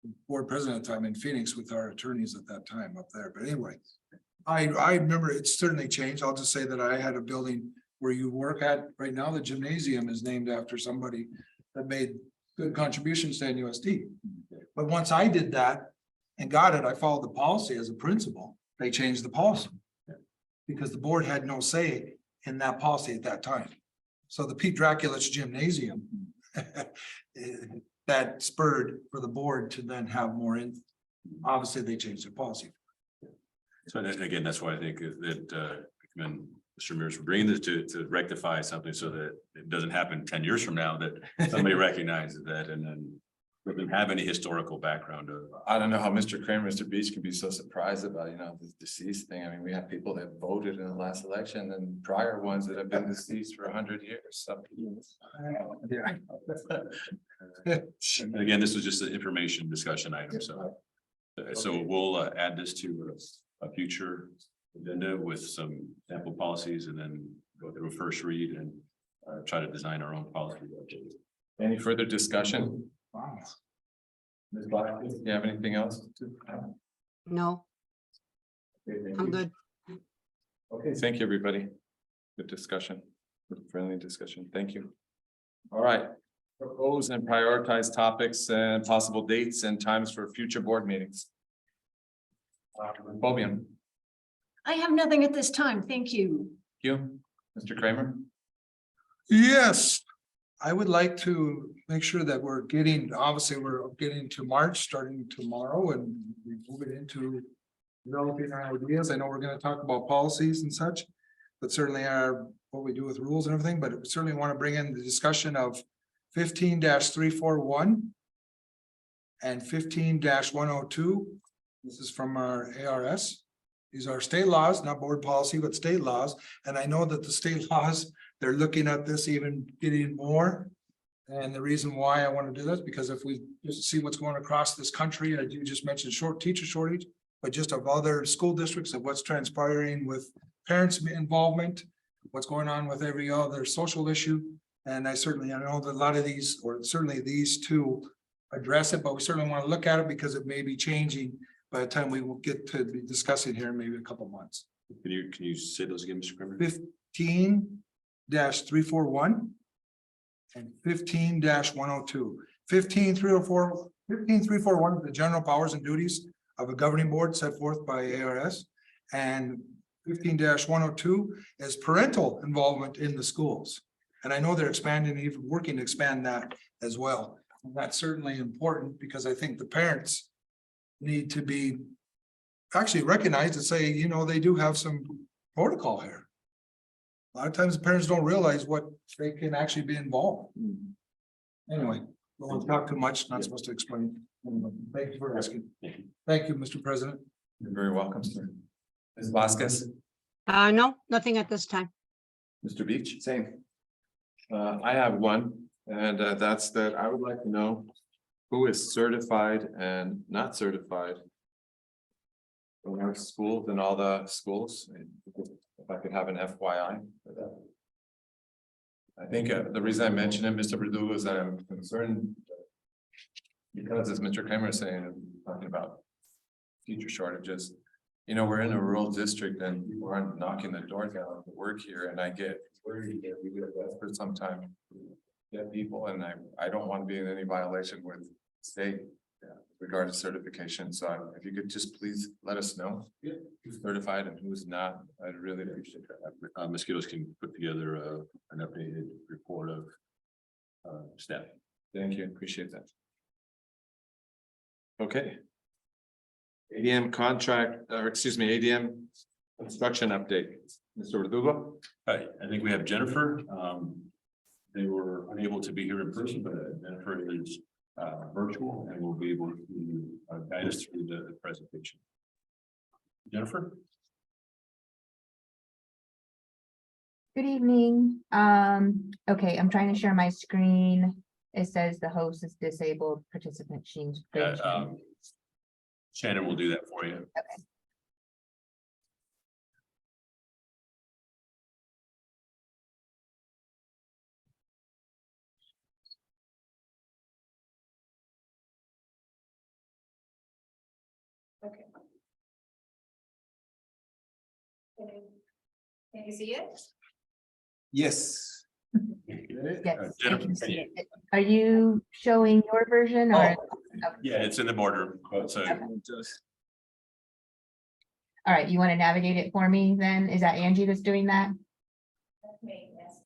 I: the board president at the time in Phoenix with our attorneys at that time up there, but anyway. I remember it's certainly changed. I'll just say that I had a building where you work at right now, the gymnasium is named after somebody that made good contributions to NUSD. But once I did that and got it, I followed the policy as a principal. They changed the policy. Because the board had no say in that policy at that time. So the Pete Draculis Gymnasium that spurred for the board to then have more in, obviously they changed their policy.
A: So then again, that's why I think that when Mr. Mears for bringing this to rectify something so that it doesn't happen 10 years from now, that somebody recognizes that, and then doesn't have any historical background of.
D: I don't know how Mr. Kramer, Mr. Beach can be so surprised about, you know, this deceased thing. I mean, we have people that voted in the last election and prior ones that have been deceased for 100 years. So.
A: And again, this was just an information discussion item, so. So we'll add this to a future agenda with some sample policies, and then go through a first read and try to design our own policy.
D: Any further discussion?
I: Wow.
D: Ms. Black, do you have anything else?
F: No, I'm good.
D: Okay, thank you, everybody. Good discussion, good friendly discussion. Thank you. All right. Propose and prioritize topics and possible dates and times for future board meetings. Bobian,
B: I have nothing at this time. Thank you.
D: you, Mr. Kramer.
I: Yes, I would like to make sure that we're getting, obviously, we're getting to March, starting tomorrow, and we move it into developing our ideas. I know we're gonna talk about policies and such, but certainly what we do with rules and everything, but we certainly want to bring in the discussion of 15-341 and 15-102. This is from our ARS. These are state laws, not board policy, but state laws. And I know that the state laws, they're looking at this even getting more. And the reason why I want to do this, because if we just see what's going across this country, I do just mention teacher shortage, but just of other school districts, of what's transpiring with parents' involvement, what's going on with every other social issue. And I know that a lot of these, or certainly these two address it, but we certainly want to look at it because it may be changing by the time we will get to be discussing here in maybe a couple months.
A: Can you say those again, Mr. Kramer?
I: 15-341 and 15-102. 15-341 is the general powers and duties of a governing board set forth by ARS, and 15-102 is parental involvement in the schools. And I know they're expanding, even working to expand that as well. And that's certainly important because I think the parents need to be actually recognized and say, you know, they do have some protocol here. A lot of times the parents don't realize what they can actually be involved. Anyway, I won't talk too much, not supposed to explain. Anyway, thank you for asking. Thank you, Mr. President.
D: You're very welcome, sir. Ms. Vasquez,
F: No, nothing at this time.
D: Mr. Beach? Same. I have one, and that's that I would like to know who is certified and not certified in our schools and all the schools. If I could have an FYI for that. I think the reason I mentioned it, Mr. Verdugo, is that I'm concerned because as Mr. Kramer is saying, talking about teacher shortages, you know, we're in a rural district and people aren't knocking the door down to work here, and I get worried that we get desperate sometime to get people, and I don't want to be in any violation with state with regard to certification. So if you could just please let us know who's certified and who's not, I'd really appreciate that.
A: Mosquitoes can put together an updated report of staff.
D: Thank you, appreciate that. Okay. ADM contract, or excuse me, ADM construction update. Mr. Verdugo?
A: Hi, I think we have Jennifer. They were unable to be here in person, but Jennifer is virtual and will be able to guide us through the presentation. Jennifer?
L: Good evening. Okay, I'm trying to share my screen. It says the host is disabled, participant Sheen's.
A: Shannon will do that for you.
L: Okay.
B: Okay. Can you see it?
C: Yes.
L: Yes, I
A: Jennifer,
L: can see it. Are you showing your version or?
A: yeah, it's in the border. So
L: All right, you want to navigate it for me then? Is that Angie that's doing that?
B: That's me, yes.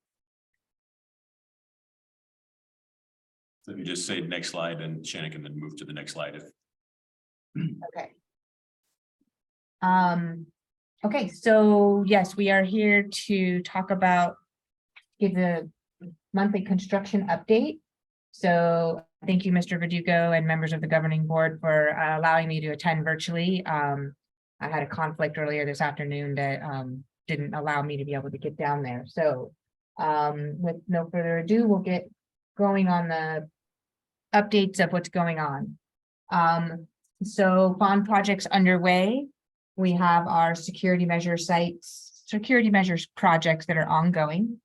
A: So if you just say next slide, and Shannon can then move to the next slide.
L: Okay. Okay, so yes, we are here to talk about, give the monthly construction update. So thank you, Mr. Verdugo and members of the governing board for allowing me to attend virtually. I had a conflict earlier this afternoon that didn't allow me to be able to get down there. So with no further ado, we'll get going on the updates of what's going on. So bond projects underway. We have our security measure sites, security measures projects that are ongoing.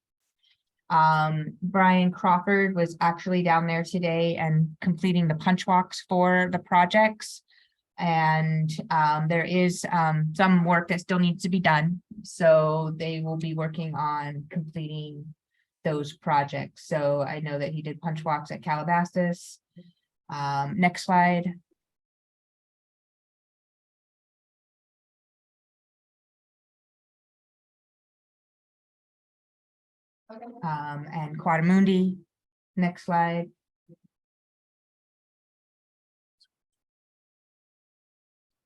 L: Brian Crawford was actually down there today and completing the punch walks for the projects. And there is some work that still needs to be done. So they will be working on completing those projects. So I know that he did punch walks at Calabasas. Next slide. And Quadamundi. Next slide.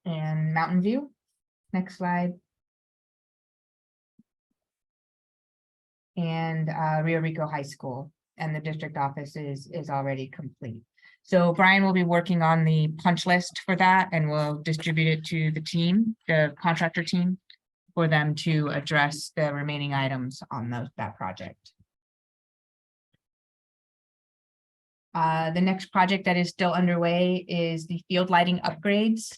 L: And Mountain View. Next slide. And Rio Rico High School, and the district office is already complete. So Brian will be working on the punch list for that, and we'll distribute it to the team, the contractor team, for them to address the remaining items on that project. The next project that is still underway is the field lighting upgrades.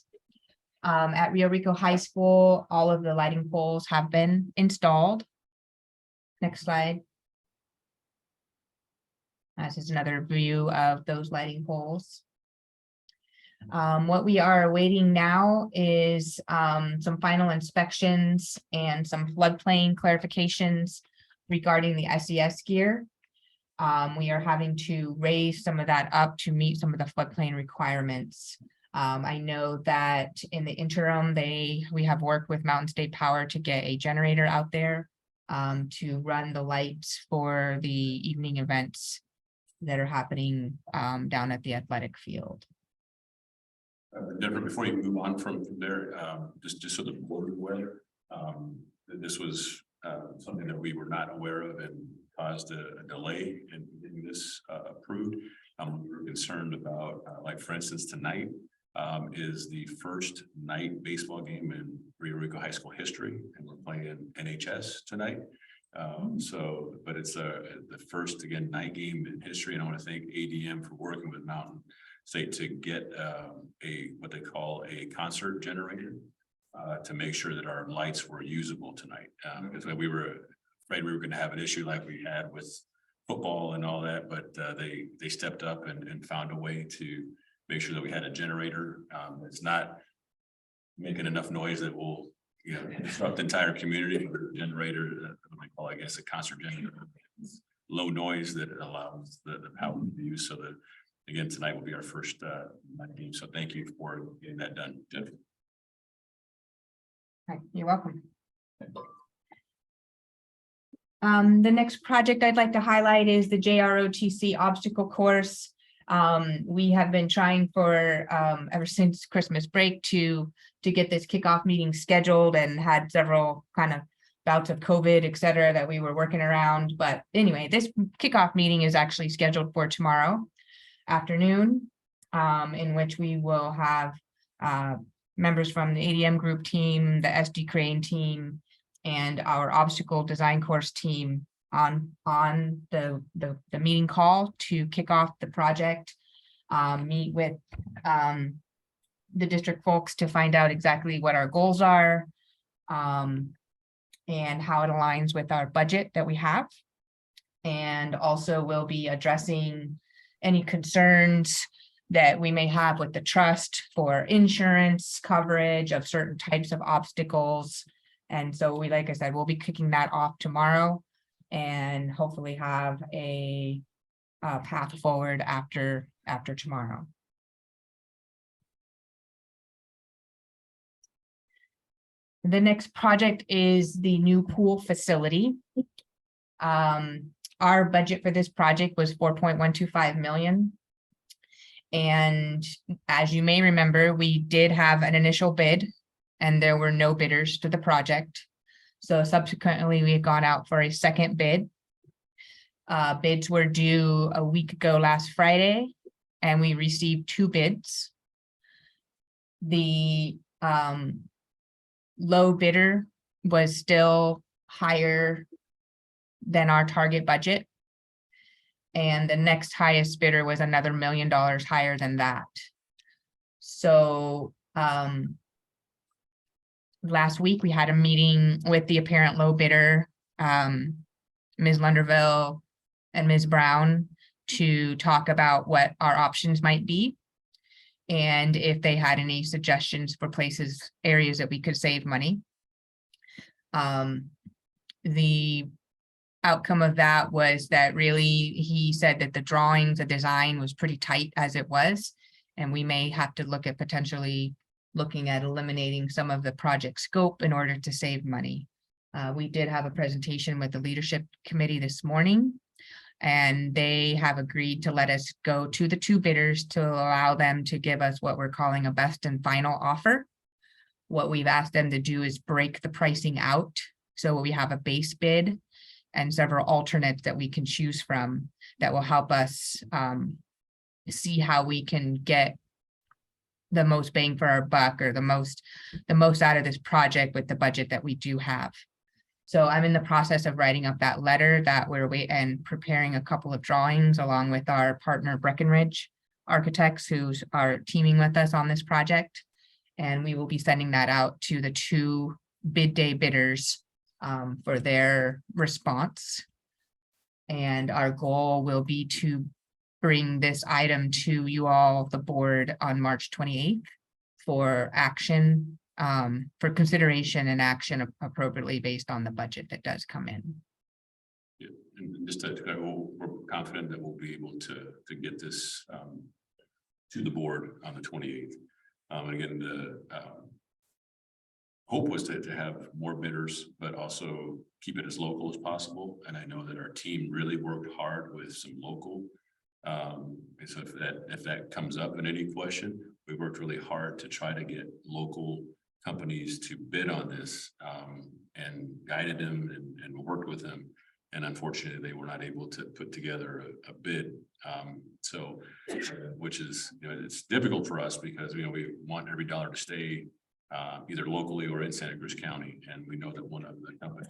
L: At Rio Rico High School, all of the lighting poles have been installed. Next slide. This is another view of those lighting poles. What we are awaiting now is some final inspections and some floodplain clarifications regarding the SES gear. We are having to raise some of that up to meet some of the floodplain requirements. I know that in the interim, we have worked with Mountain State Power to get a generator out there to run the lights for the evening events that are happening down at the athletic field.
A: Deborah, before you move on from there, just so the board is aware, this was something that we were not aware of and caused a delay in getting this approved. We were concerned about, like for instance, tonight is the first night baseball game in Rio Rico High School history, and we're playing NHS tonight. But it's the first, again, night game in history, and I want to thank ADM for working with Mountain State to get what they call a concert generator to make sure that our lights were usable tonight, because we were afraid we were going to have an issue like we had with football and all that, but they stepped up and found a way to make sure that we had a generator. It's not making enough noise that will disrupt the entire community. Generator, what I call, I guess, a concert generator, low noise that allows the power to be used. So that, again, tonight will be our first night game. So thank you for getting that done, Jennifer.
L: Right, you're welcome. The next project I'd like to highlight is the JROTC obstacle course. We have been trying for ever since Christmas break to get this kickoff meeting scheduled, and had several kind of bouts of COVID, et cetera, that we were working around. But anyway, this kickoff meeting is actually scheduled for tomorrow afternoon, in which we will have members from the ADM group team, the SD Crane team, and our obstacle design course team on the meeting call to kick off the project, meet with the district folks to find out exactly what our goals are, and how it aligns with our budget that we have. And also we'll be addressing any concerns that we may have with the trust for insurance coverage of certain types of obstacles. And so like I said, we'll be kicking that off tomorrow, and hopefully have a path forward after tomorrow. The next project is the new pool facility. Our budget for this project was 4.125 million. And as you may remember, we did have an initial bid, and there were no bidders to the project. So subsequently, we had gone out for a second bid. Bids were due a week ago last Friday, and we received 2 bids. The low bidder was still higher than our target budget, and the next highest bidder was another $1 million higher than that. So last week we had a meeting with the apparent low bidder, Ms. Lunderville and Ms. Brown, to talk about what our options might be, and if they had any suggestions for areas that we could save money. The outcome of that was that really he said that the design was pretty tight as it was, and we may have to look at potentially looking at eliminating some of the project scope in order to save money. We did have a presentation with the leadership committee this morning, and they have agreed to let us go to the 2 bidders to allow them to give us what we're calling a best and final offer. what we've asked them to do is break the pricing out. So we have a base bid and several alternates that we can choose from that will help us see how we can get the most bang for our buck, or the most out of this project with the budget that we do have. So I'm in the process of writing up that letter that we're and preparing a couple of drawings along with our partner Breckenridge Architects, who are teaming with us on this project. And we will be sending that out to the 2 bid day bidders for their response. And our goal will be to bring this item to you all, the board, on March 28th for action, for consideration and action appropriately based on the budget that does come in.
A: Yeah, and just to, we're confident that we'll be able to get this to the board on the 28th. And again, the hope was to have more bidders, but also keep it as local as possible. And I know that our team really worked hard with some local. And so if that comes up in any question, we worked really hard to try to get local companies to bid on this, and guided them and worked with them. And unfortunately, they were not able to put together a bid. Which is, it's difficult for us because, we want every dollar to stay either locally or in Santa Cruz County. And we know that one of the companies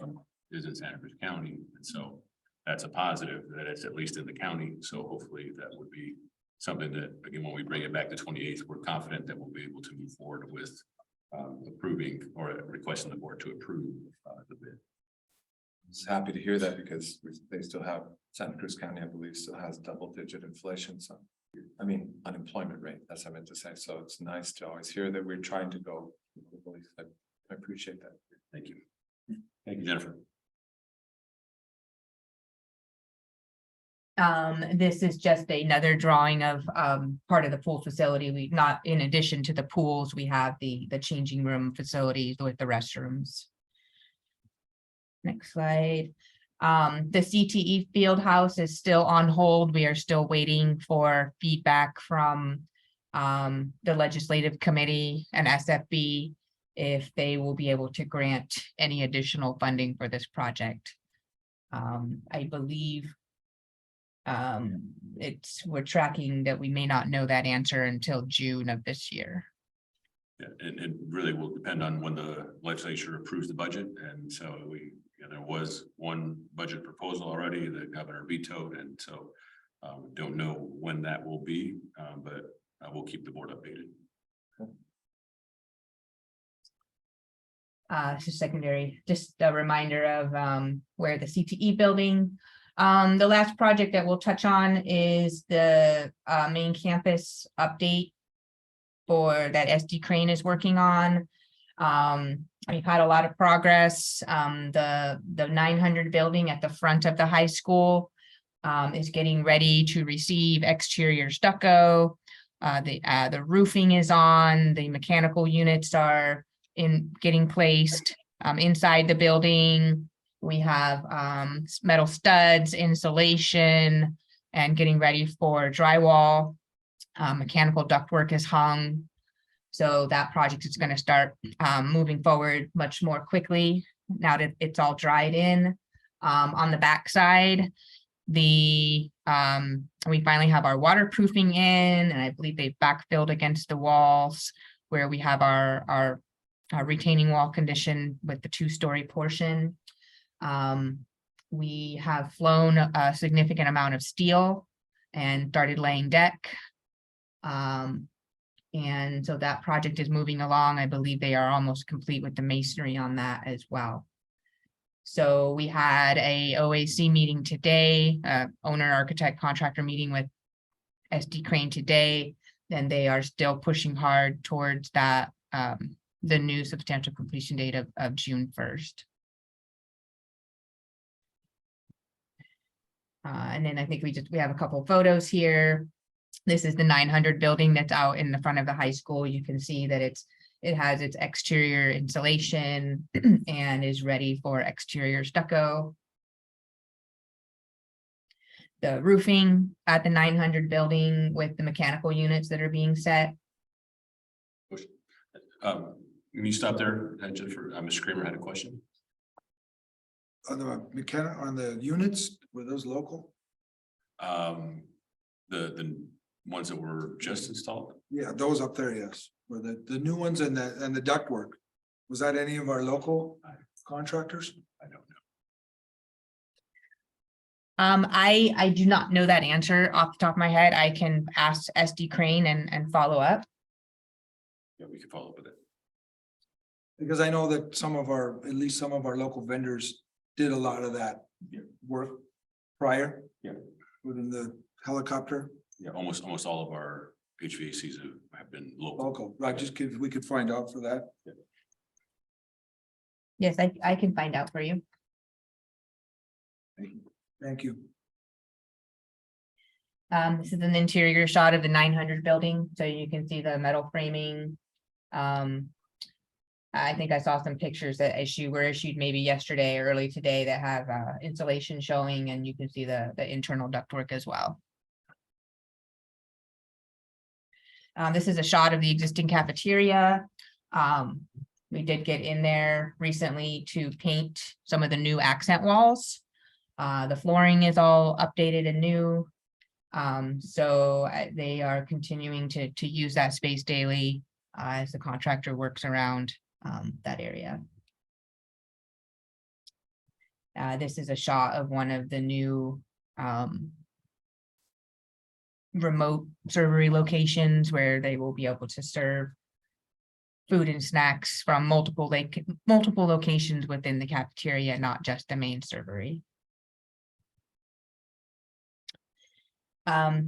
A: is in Santa Cruz County. And so that's a positive that it's at least in the county. So hopefully that would be something that, again, when we bring it back to 28th, we're confident that we'll be able to move forward with approving or requesting the board to approve the bid.
D: I was happy to hear that because they still have, Santa Cruz County, I believe, still has double-digit inflation. So, I mean, unemployment rate, that's what I meant to say. So it's nice to always hear that we're trying to go. I appreciate that.
A: Thank you. Thank you, Jennifer.
L: This is just another drawing of part of the pool facility. We not, in addition to the pools, we have the changing room facilities with the restrooms. Next slide. The CTE field house is still on hold. We are still waiting for feedback from the legislative committee and SFB if they will be able to grant any additional funding for this project. I believe we're tracking that we may not know that answer until June of this year.
A: Yeah, and it really will depend on when the legislature approves the budget. And so there was one budget proposal already that governor vetoed. And so don't know when that will be, but we'll keep the board updated.
L: So secondary, just a reminder of where the CTE building. The last project that we'll touch on is the main campus update for that SD Crane is working on. We've had a lot of progress. The 900 building at the front of the high school is getting ready to receive exterior stucco. The roofing is on, the mechanical units are getting placed inside the building. We have metal studs, insulation, and getting ready for drywall. Mechanical ductwork is hung. So that project is going to start moving forward much more quickly now that it's all dried in. On the backside, we finally have our waterproofing in, and I believe they've backfilled against the walls where we have our retaining wall condition with the 2-story portion. We have flown a significant amount of steel and started laying deck. And so that project is moving along. I believe they are almost complete with the masonry on that as well. So we had a OAC meeting today, owner, architect, contractor meeting with SD Crane today. And they are still pushing hard towards that, the new substantial completion date of June 1st. And then I think we have a couple of photos here. This is the 900 building that's out in the front of the high school. You can see that it has its exterior insulation and is ready for exterior stucco. The roofing at the 900 building with the mechanical units that are being set.
A: Can you stop there, Jennifer? Mr. Kramer had a question.
I: On the mechanic, on the units, were those local?
A: The ones that were just installed?
I: Yeah, those up there, yes. Were the new ones and the ductwork. Was that any of our local contractors?
A: I don't know.
L: I do not know that answer off the top of my head. I can ask SD Crane and follow up.
A: Yeah, we can follow up with it.
I: Because I know that some of our, at least some of our local vendors did a lot of that
A: Yeah.
I: work prior.
A: Yeah.
I: Within the helicopter,
A: Yeah, almost all of our HVACs have been local.
I: local, right, just if we could find out for that.
L: Yes, I can find out for you.
I: Thank you.
L: This is an interior shot of the 900 building, so you can see the metal framing. I think I saw some pictures that were issued maybe yesterday or early today that have insulation showing, and you can see the internal ductwork as well. This is a shot of the existing cafeteria. We did get in there recently to paint some of the new accent walls. The flooring is all updated and new. They are continuing to use that space daily as the contractor works around that area. This is a shot of one of the new remote servery locations where they will be able to serve food and snacks from multiple locations within the cafeteria, not just the main servery.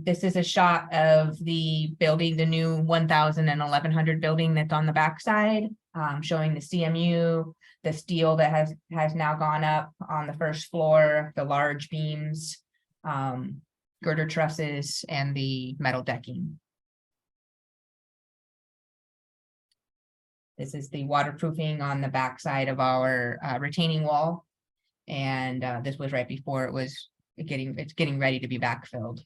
L: This is a shot of the building, the new 1000 and 1100 building that's on the backside, showing the CMU, the steel that has now gone up on the first floor, the large beams, girder trusses, and the metal decking. This is the waterproofing on the backside of our retaining wall. And this was right before it's getting ready to be backfilled.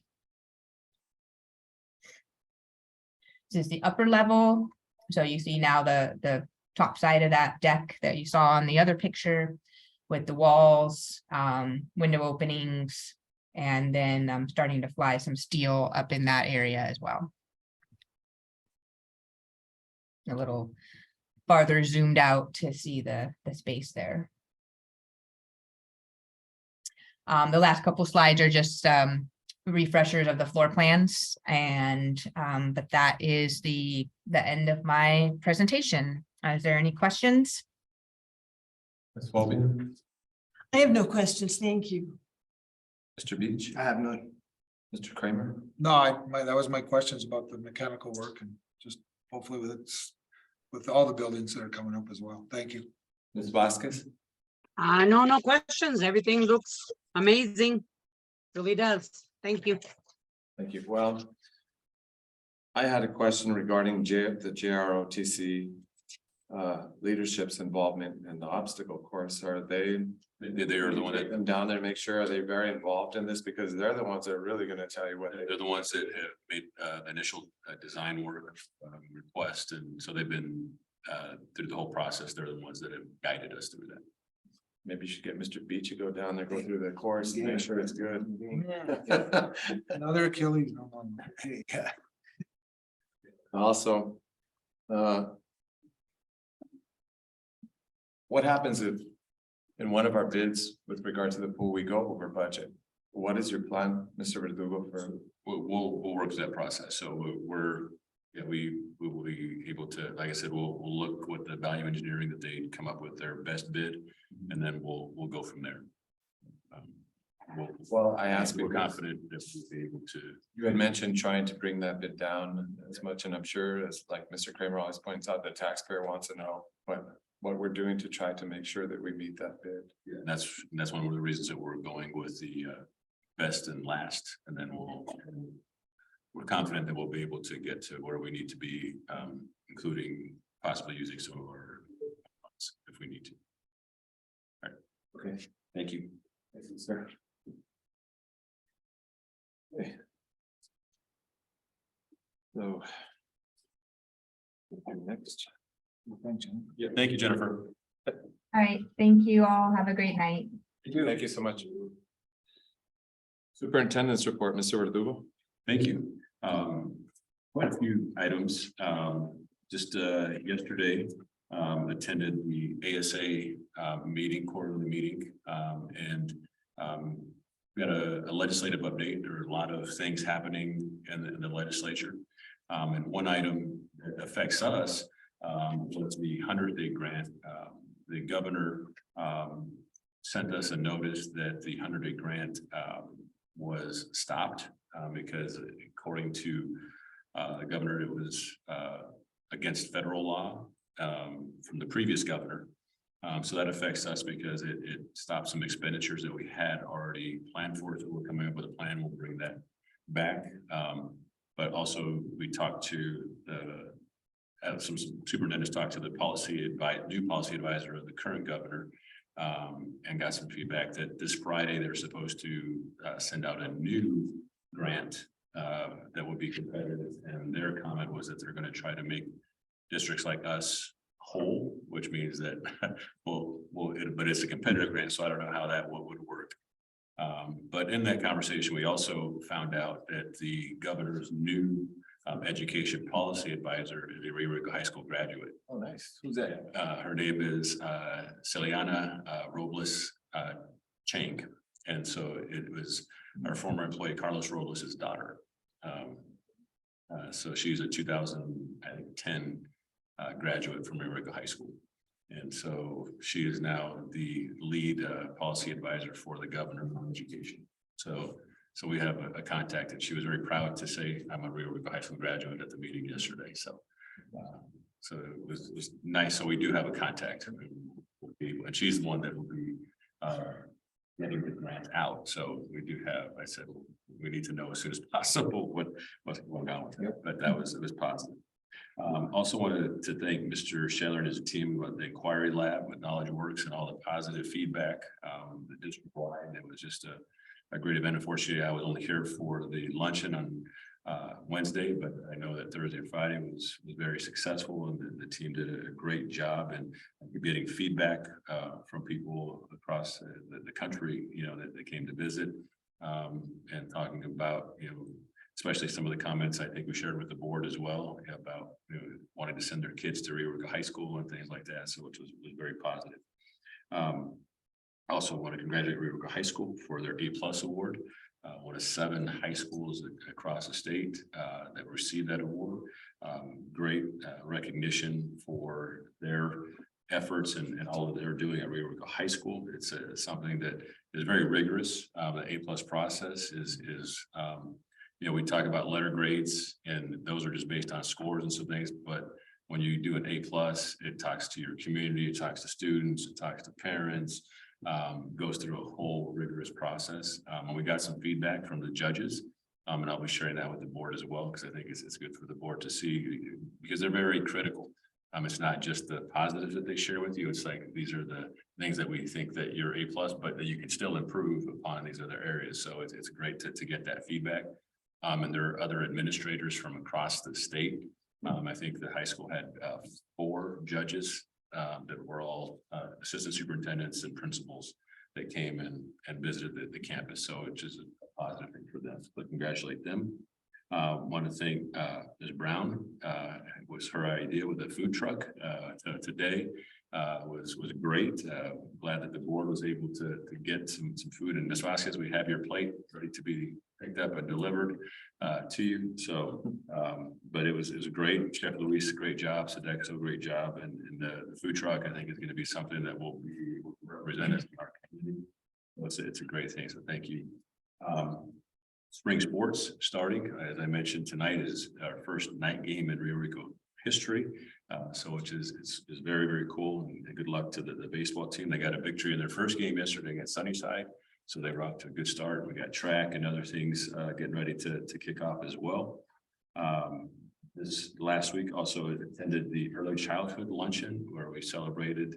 L: This is the upper level. So you see now the top side of that deck that you saw on the other picture with the walls, window openings, and then I'm starting to fly some steel up in that area as well. A little farther zoomed out to see the space there. The last couple slides are just refreshers of the floor plans, and but that is the end of my presentation. Is there any questions?
D: Ms. Bobby,
B: I have no questions, thank you.
D: Mr. Beach,
I: I have none.
D: Mr. Kramer.
I: No, that was my questions about the mechanical work and just hopefully with all the buildings that are coming up as well. Thank you.
D: Ms. Vasquez.
F: No questions. Everything looks amazing. Really does. Thank you.
D: Thank you. Well, I had a question regarding the JROTC leadership's involvement in the obstacle course. Are they
A: are the one that
D: them down there, make sure, are they very involved in this? Because they're the ones that are really going to tell you what
A: they're the ones that have made initial design work request, and so they've been through the whole process. They're the ones that have guided us through that.
D: Maybe you should get Mr. Beach to go down there, go through the course, and make sure it's good.
I: Another Achilles. Hey, yeah.
D: Also, what happens if in one of our bids with regard to the pool, we go over budget? What is your plan, Mr. Verdugo, for?
A: We'll work through that process. So we will be able to, like I said, we'll look what the value engineering that they come up with their best bid, and then we'll go from there.
D: I ask,
A: we're confident that we'll be able to.
D: You had mentioned trying to bring that bid down as much, and I'm sure, as like Mr. Kramer always points out, the taxpayer wants to know what we're doing to try to make sure that we meet that bid.
A: Yeah, and that's one of the reasons that we're going with the best and last, and then we're confident that we'll be able to get to where we need to be, including possibly using some of our funds if we need to. All right.
D: Okay.
A: Thank you.
D: Thank you, sir. Okay. So. Next.
A: Yeah, thank you, Jennifer.
L: All right, thank you all. Have a great night.
D: Thank you so much. Superintendent's report, Mr. Verdugo.
A: Thank you. Quite a few items. Just yesterday, attended the ASA meeting, quarterly meeting, and we had a legislative update. There are a lot of things happening in the legislature. And one item that affects us was the 100-day grant. The governor sent us a notice that the 100-day grant was stopped because according to the governor, it was against federal law from the previous governor. So that affects us because it stopped some expenditures that we had already planned for. So we're coming up with a plan. We'll bring that back. But also we talked to some superintendents talked to the new policy advisor of the current governor and got some feedback that this Friday they're supposed to send out a new grant that would be competitive. And their comment was that they're going to try to make districts like us whole, which means that but it's a competitive grant, so I don't know how that would work. But in that conversation, we also found out that the governor's new education policy advisor is a Rio Rico High School graduate.
C: Oh, nice. Who's that?
A: Her name is Celiana Robles Chang. And so it was our former employee Carlos Robles' daughter. So she's a 2010 graduate from Rio Rico High School. And so she is now the lead policy advisor for the governor on education. So we have a contact, and she was very proud to say, I'm a Rio Rico High School graduate at the meeting yesterday. So it was nice. So we do have a contact, and she's the one that will be getting the grant out. So we do have, I said, we need to know as soon as possible what's going on with it. But it was positive. Also wanted to thank Mr. Scheller and his team with the inquiry lab with Knowledge Works and all the positive feedback. The district wide, it was just a great event. Unfortunately, I was only here for the luncheon on Wednesday, but I know that Thursday and Friday was very successful, and the team did a great job and getting feedback from people across the country, that came to visit and talking about, especially some of the comments I think we shared with the board as well about wanting to send their kids to Rio Rico High School and things like that. So which was very positive. I also want to congratulate Rio Rico High School for their A+ award. One of 7 high schools across the state that received that award. Great recognition for their efforts and all that they're doing at Rio Rico High School. It's something that is very rigorous. The A+ process is we talk about letter grades, and those are just based on scores and some things. But when you do an A+, it talks to your community, it talks to students, it talks to parents. Goes through a whole rigorous process. And we got some feedback from the judges, and I'll be sharing that with the board as well, because I think it's good for the board to see, because they're very critical. It's not just the positives that they share with you. It's like, these are the things that we think that you're A+, but that you can still improve upon these other areas. So it's great to get that feedback. And there are other administrators from across the state. I think the high school had 4 judges that were all assistant superintendents and principals that came and visited the campus. So it's just a positive thing for them. So congratulate them. Want to thank Ms. Brown. It was her idea with the food truck today. Was great. Glad that the board was able to get some food. And Ms. Vasquez, we have your plate ready to be picked up and delivered to you. So, but it was great. Chef Luis, great job. Sodexo, great job. And the food truck, I think, is going to be something that will be represented in our community. It's a great thing. So thank you. Spring sports starting, as I mentioned, tonight is our first night game in Rio Rico history. So which is very, very cool, and good luck to the baseball team. They got a victory in their first game yesterday against Sunnyside. So they were off to a good start. We got track and other things getting ready to kick off as well. This last week also attended the early childhood luncheon, where we celebrated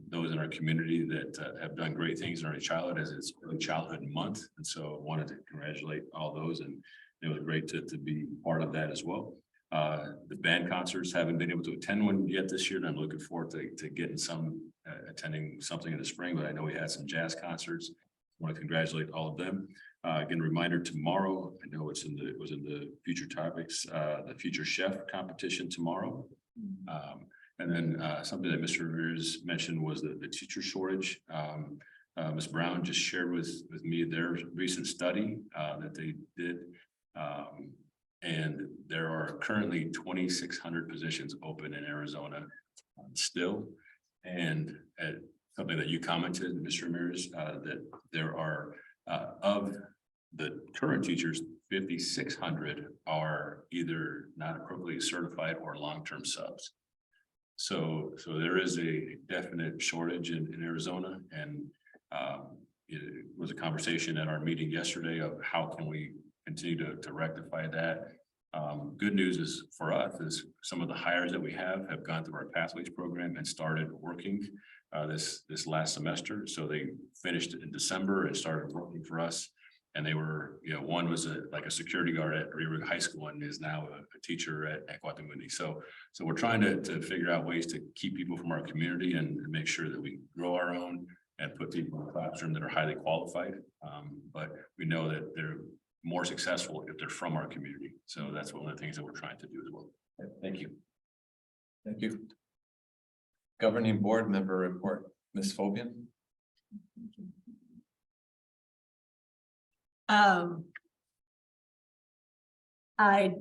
A: those in our community that have done great things in early childhood, as it's early childhood month. And so I wanted to congratulate all those, and it was great to be part of that as well. The band concerts, haven't been able to attend one yet this year, and I'm looking forward to getting some, attending something in the spring, but I know we had some jazz concerts. Want to congratulate all of them. Again, reminder tomorrow, I know it was in the future topics, the future chef competition tomorrow. And then something that Mr. Ramirez mentioned was the teacher shortage. Ms. Brown just shared with me their recent study that they did. And there are currently 2,600 positions open in Arizona still. And something that you commented, Mr. Ramirez, that there are of the current teachers, 5,600 are either not appropriately certified or long-term subs. So there is a definite shortage in Arizona, and it was a conversation at our meeting yesterday of how can we continue to rectify that. Good news is for us is some of the hires that we have gone through our Pathways program and started working this last semester. So they finished in December and started working for us. And they were, one was like a security guard at Rio Rico High School and is now a teacher at Guatemala. So we're trying to figure out ways to keep people from our community and make sure that we grow our own and put people in the classroom that are highly qualified. But we know that they're more successful if they're from our community. So that's one of the things that we're trying to do as well. Thank you.
D: Thank you. Governing board member report, Ms. Fobian.
B: I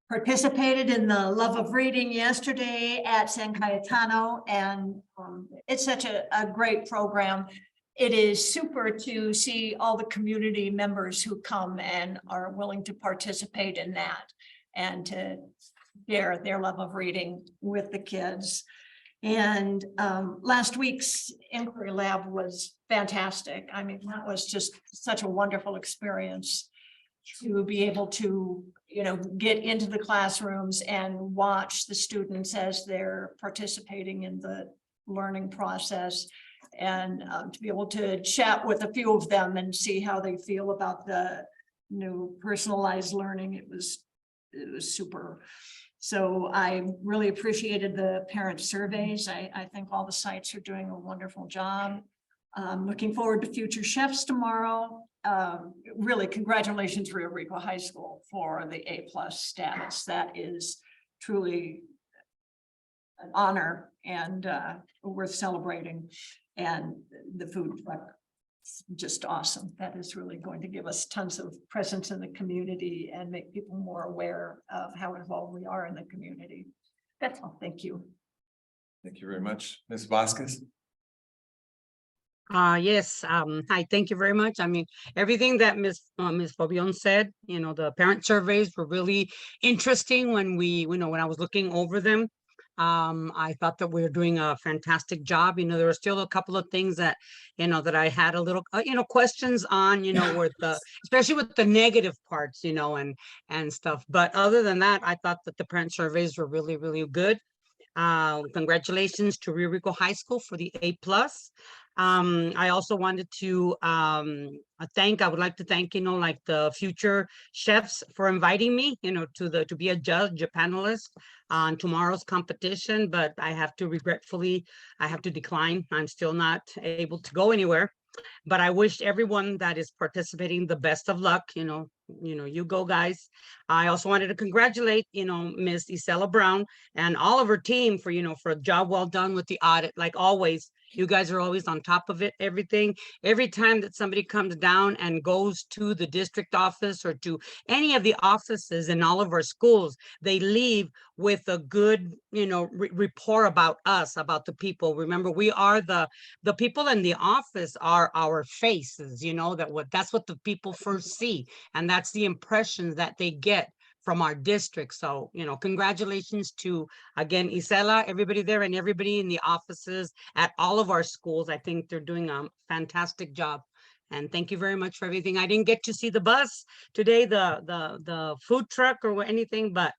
B: participated in the Love of Reading yesterday at San Cayetano, and it's such a great program. It is super to see all the community members who come and are willing to participate in that and to share their love of reading with the kids. And last week's Inquiry Lab was fantastic. I mean, that was just such a wonderful experience to be able to, get into the classrooms and watch the students as they're participating in the learning process, and to be able to chat with a few of them and see how they feel about the new personalized learning. It was super. So I really appreciated the parent surveys. I think all the sites are doing a wonderful job. Looking forward to future chefs tomorrow. Really, congratulations, Rio Rico High School, for the A+ status. That is truly an honor and worth celebrating. And the food truck, just awesome. That is really going to give us tons of presence in the community and make people more aware of how involved we are in the community. That's all. Thank you.
D: Thank you very much. Ms. Vasquez.
F: Yes, hi, thank you very much. I mean, everything that Ms. Fabian said, the parent surveys were really interesting when when I was looking over them. I thought that we were doing a fantastic job. There were still a couple of things that, that I had a little, questions on, with especially with the negative parts, and stuff. But other than that, I thought that the parent surveys were really, really good. Congratulations to Rio Rico High School for the A+. I also wanted to I would like to thank, like the future chefs for inviting me, to be a judge, a panelist on tomorrow's competition, but I have to decline. I'm still not able to go anywhere, but I wish everyone that is participating the best of luck. You go, guys. I also wanted to congratulate, Ms. Isela Brown and all of her team for, for a job well done with the audit. Like always, you guys are always on top of it, everything. Every time that somebody comes down and goes to the district office or to any of the offices in all of our schools, they leave with a good, rapport about us, about the people. Remember, we are the people in the office are our faces, that's what the people first see. And that's the impressions that they get from our district. So, congratulations to, again, Isela, everybody there, and everybody in the offices at all of our schools. I think they're doing a fantastic job. And thank you very much for everything. I didn't get to see the bus today, the food truck or anything, but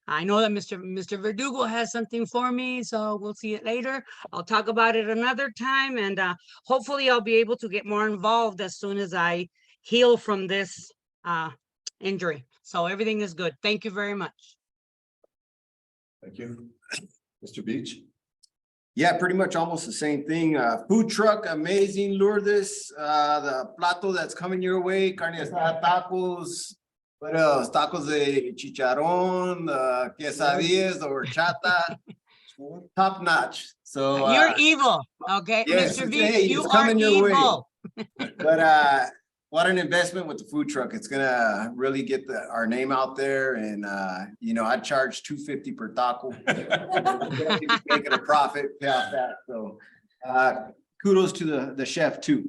F: I know that Mr. Verdugo has something for me, so we'll see it later. I'll talk about it another time, and hopefully I'll be able to get more involved as soon as I heal from this injury. So everything is good. Thank you very much.
D: Thank you. Mr. Beach?
C: Yeah, pretty much almost the same thing. Food truck, amazing Lourdes, the plato that's coming your way, carne asada, tacos. What else? Tacos de chicharrón, quesadillas, the horchata. Top notch. So.
F: You're evil, okay?
C: yes,
F: Mr.
C: hey,
F: Beach, you
C: it's
F: are
C: coming your way.
F: evil.
C: But what an investment with the food truck. It's gonna really get our name out there and you know, I charge $2.50 per taco. Making a profit, pay off that, so kudos to the chef too.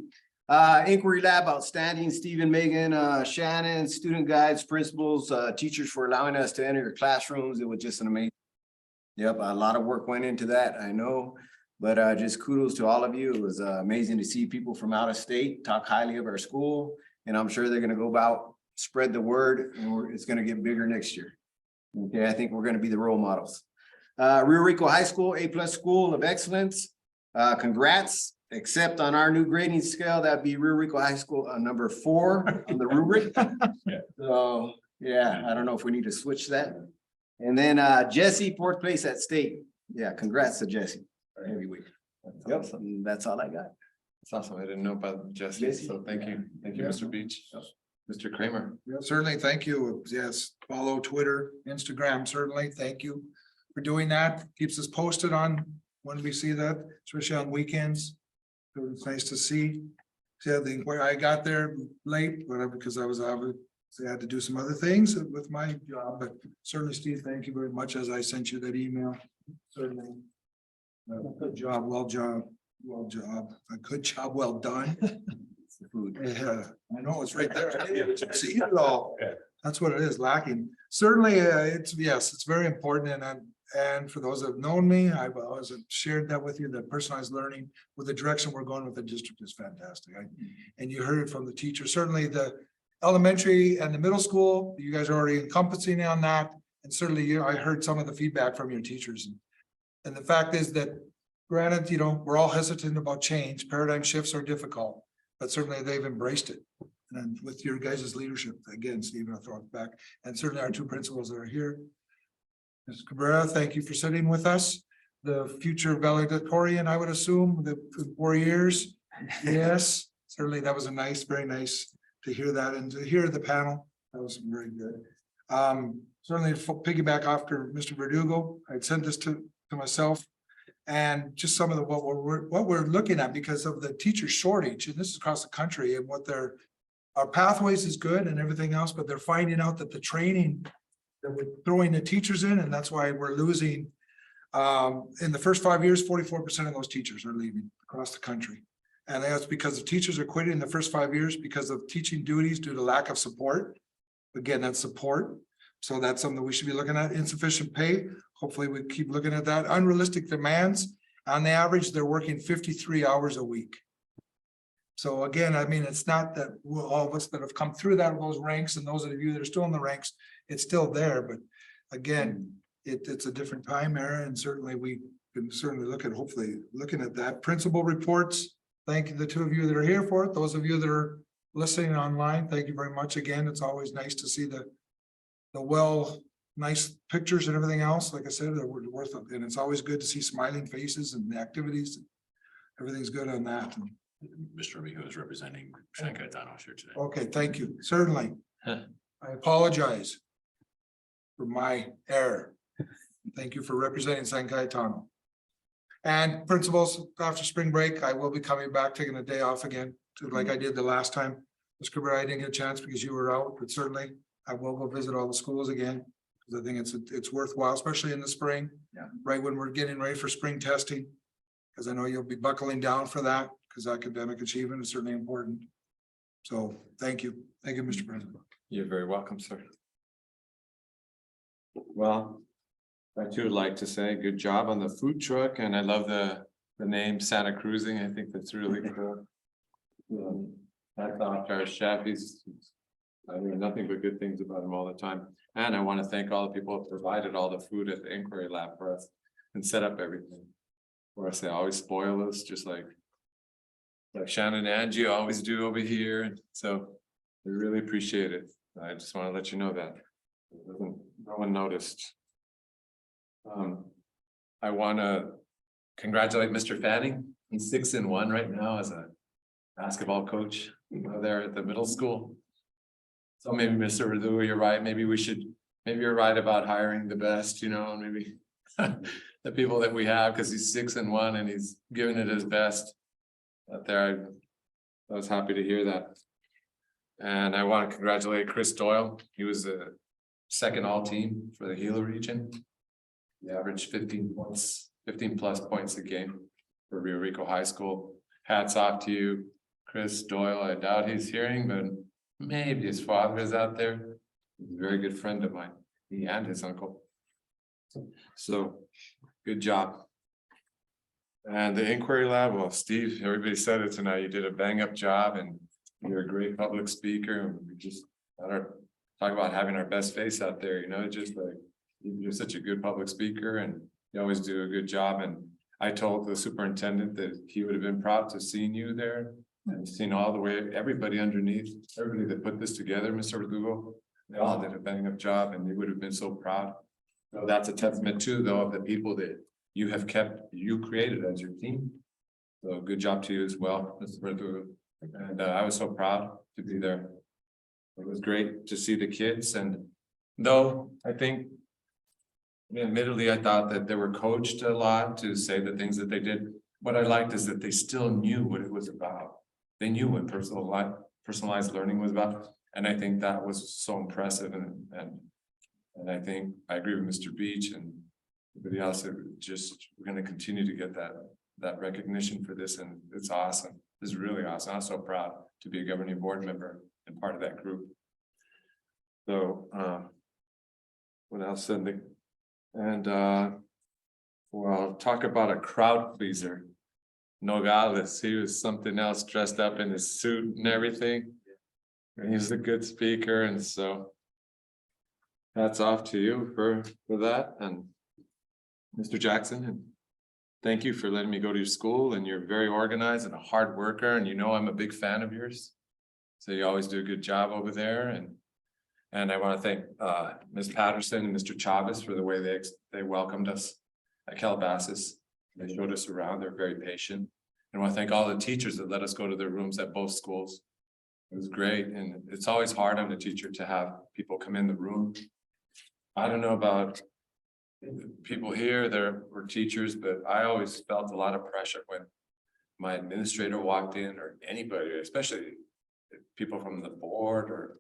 C: Inquiry Lab, outstanding. Stephen, Megan, Shannon, student guides, principals, teachers for allowing us to enter your classrooms. It was just an amazing. Yep, a lot of work went into that, I know. But just kudos to all of you. It was amazing to see people from out of state talk highly of our school. And I'm sure they're gonna go about, spread the word, and it's gonna get bigger next year. Okay, I think we're gonna be the role models. Rio Rico High School, A+ School of Excellence. Congrats, except on our new grading scale, that'd be Rio Rico High School number 4 on the rubric. So, yeah, I don't know if we need to switch that. And then Jesse, 4th place at state. Yeah, congrats to Jesse. Heavyweight. Yep, and that's all I got.
D: It's awesome. I didn't know about Jesse, so thank you. Thank you, Mr. Beach. Mr. Kramer.
I: Yeah, certainly, thank you. Yes, follow Twitter, Instagram, certainly. Thank you for doing that. Keeps us posted on when we see that, especially on weekends. So it's nice to see. Yeah, where I got there late, whatever, because I had to do some other things with my job, but certainly, Steve, thank you very much as I sent you that email. Certainly. Good job, well job, a good job, well done. It's the food. Yeah, I know, it's right there. I didn't even see it all. That's what it is, lacking. Certainly, it's very important, and for those that have known me, I've always shared that with you, that personalized learning with the direction we're going with the district is fantastic. And you heard it from the teacher, certainly the elementary and the middle school, you guys are already encompassing on that. And certainly, I heard some of the feedback from your teachers. And the fact is that granted, we're all hesitant about change. Paradigm shifts are difficult, but certainly they've embraced it. And with your guys' leadership, again, Stephen, I'll throw it back. And certainly our 2 principals that are here. Ms. Cabrera, thank you for sitting with us. The future valedictorian, I would assume, the 4 years. Yes, certainly that was very nice to hear that and to hear the panel. That was very good. Certainly piggyback after Mr. Verdugo, I'd sent this to myself and just some of the what we're looking at because of the teacher shortage, and this is across the country, and what our pathways is good and everything else, but they're finding out that the training that we're throwing the teachers in, and that's why we're losing in the first 5 years, 44% of those teachers are leaving across the country. And that's because the teachers are quitting in the first 5 years because of teaching duties due to lack of support. Again, that's support. So that's something we should be looking at. Insufficient pay. Hopefully we keep looking at that. Unrealistic demands. On the average, they're working 53 hours a week. So again, I mean, it's not that all of us that have come through those ranks and those of you that are still in the ranks, it's still there. But again, it's a different time era, and certainly we can hopefully looking at that. Principal reports. Thank you, the 2 of you that are here for it. Those of you that are listening online, thank you very much again. It's always nice to see the nice pictures and everything else. Like I said, they're worth it. And it's always good to see smiling faces and the activities. Everything's good on that.
A: Mr. Amigo is representing San Cayetano here today.
I: Okay, thank you. Certainly. I apologize for my error. Thank you for representing San Cayetano. And principals, after spring break, I will be coming back, taking a day off again, like I did the last time. Ms. Cabrera, I didn't get a chance because you were out, but certainly I will go visit all the schools again. Because I think it's worthwhile, especially in the spring. Yeah. Right when we're getting ready for spring testing. Because I know you'll be buckling down for that, because academic achievement is certainly important. So thank you. Thank you, Mr. President.
D: You're very welcome, sir. Well, I too would like to say good job on the food truck, and I love the name Santa Cruzing. I think that's really cool. That's off to our chef. I hear nothing but good things about him all the time. And I want to thank all the people who provided all the food at the Inquiry Lab for us and set up everything for us. They always spoil us, just like Shannon and Angie always do over here. So we really appreciate it. I just want to let you know that no one noticed. I want to congratulate Mr. Fanning. He's 6-1 right now as a basketball coach there at the middle school. So maybe Mr. Verdugo, you're right. Maybe you're right about hiring the best, and maybe the people that we have, because he's 6-1 and he's giving it his best out there. I was happy to hear that. And I want to congratulate Chris Doyle. He was a second all team for the Gila region. He averaged 15 plus points a game for Rio Rico High School. Hats off to you, Chris Doyle. I doubt he's hearing, but maybe his father is out there. He's a very good friend of mine, he and his uncle. So, good job. And the inquiry lab, well, Steve, everybody said it tonight, you did a bang up job and you're a great public speaker. And we just talk about having our best face out there, just like you're such a good public speaker and you always do a good job. And I told the superintendent that he would have been proud to seen you there and seen all the way, everybody underneath, everybody that put this together, Mr. Verdugo, they all did a bang up job and they would have been so proud. So that's a testament too, though, of the people that you created as your team. So good job to you as well, Mr. Verdugo. And I was so proud to be there. It was great to see the kids, and though I think admittedly, I thought that they were coached a lot to say the things that they did. What I liked is that they still knew what it was about. They knew what personalized learning was about. And I think that was so impressive. And I think I agree with Mr. Beach and everybody else. We're going to continue to get that recognition for this. And it's awesome. It's really awesome. I'm so proud to be a governing board member and part of that group. So, what else? Well, talk about a crowd pleaser. Nogales, he was something else, dressed up in his suit and everything. And he's a good speaker, and so hats off to you for that. And Mr. Jackson, and thank you for letting me go to your school, and you're very organized and a hard worker, and I'm a big fan of yours. So you always do a good job over there, and I want to thank Ms. Patterson and Mr. Chavez for the way they welcomed us at Calabasas. They showed us around. They're very patient. And I want to thank all the teachers that let us go to their rooms at both schools. It was great. And it's always hard on a teacher to have people come in the room. I don't know about people here, there were teachers, but I always felt a lot of pressure when my administrator walked in, or anybody, especially people from the board, or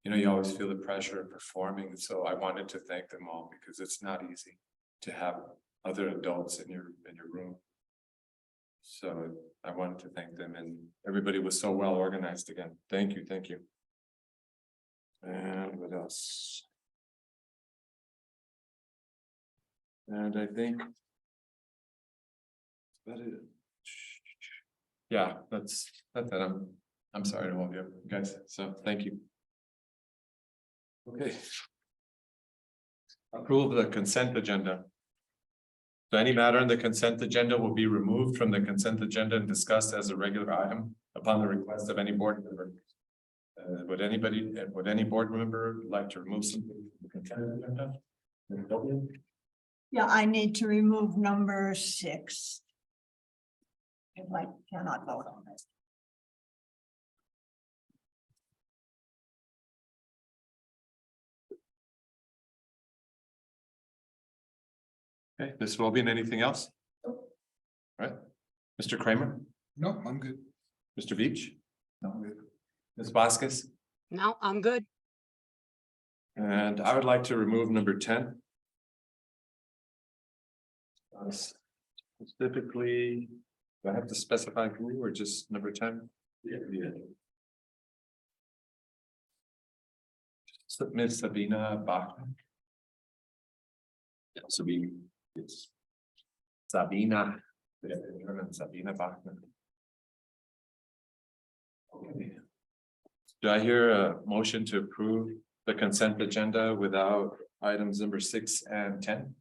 D: you always feel the pressure of performing. And so I wanted to thank them all, because it's not easy to have other adults in your room. So I wanted to thank them, and everybody was so well organized again. Thank you. And what else? And I think that is, yeah, that's it. I'm sorry to hold you guys. So thank you. Okay. Approve the consent agenda. So any matter in the consent agenda will be removed from the consent agenda and discussed as a regular item upon the request of any board member. Would any board member like to remove something from the consent agenda?
B: Yeah, I need to remove number 6. If I cannot vote on it.
D: Okay, Ms. Robin, anything else? All right, Mr. Kramer,
I: No, I'm good.
D: Mr. Beach,
I: No, I'm good.
D: Ms. Vasquez,
F: No, I'm good.
D: and I would like to remove number 10. Specifically, do I have to specify who or just number 10? Yeah. Ms. Sabina Bachmann. Yeah, it's Sabina. Sabina Bachmann. Okay. Do I hear a motion to approve the consent agenda without items number 6 and 10?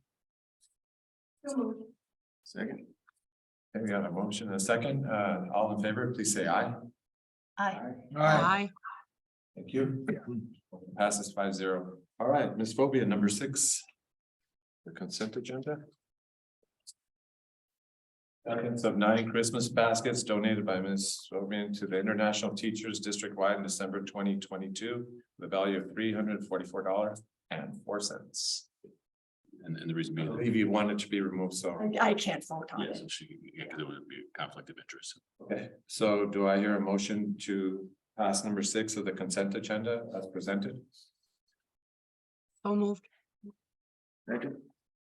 D: Second. Okay, we got a motion and a second. All in favor, please say aye.
B: Aye.
F: Aye.
D: Thank you. Passes 5-0. All right, Ms. Phobia, number 6. the consent agenda. Seconds of 9 Christmas baskets donated by Ms. Sobian to the International Teachers District-wide in December 2022, the value of $344.04.
A: And the reason
D: I
A: being,
D: believe you wanted to be removed, so.
B: I can't vote on
A: yes,
B: it.
A: because it would be a conflict of interest.
D: Okay, so do I hear a motion to pass number 6 of the consent agenda as presented?
F: So moved.
C: Second.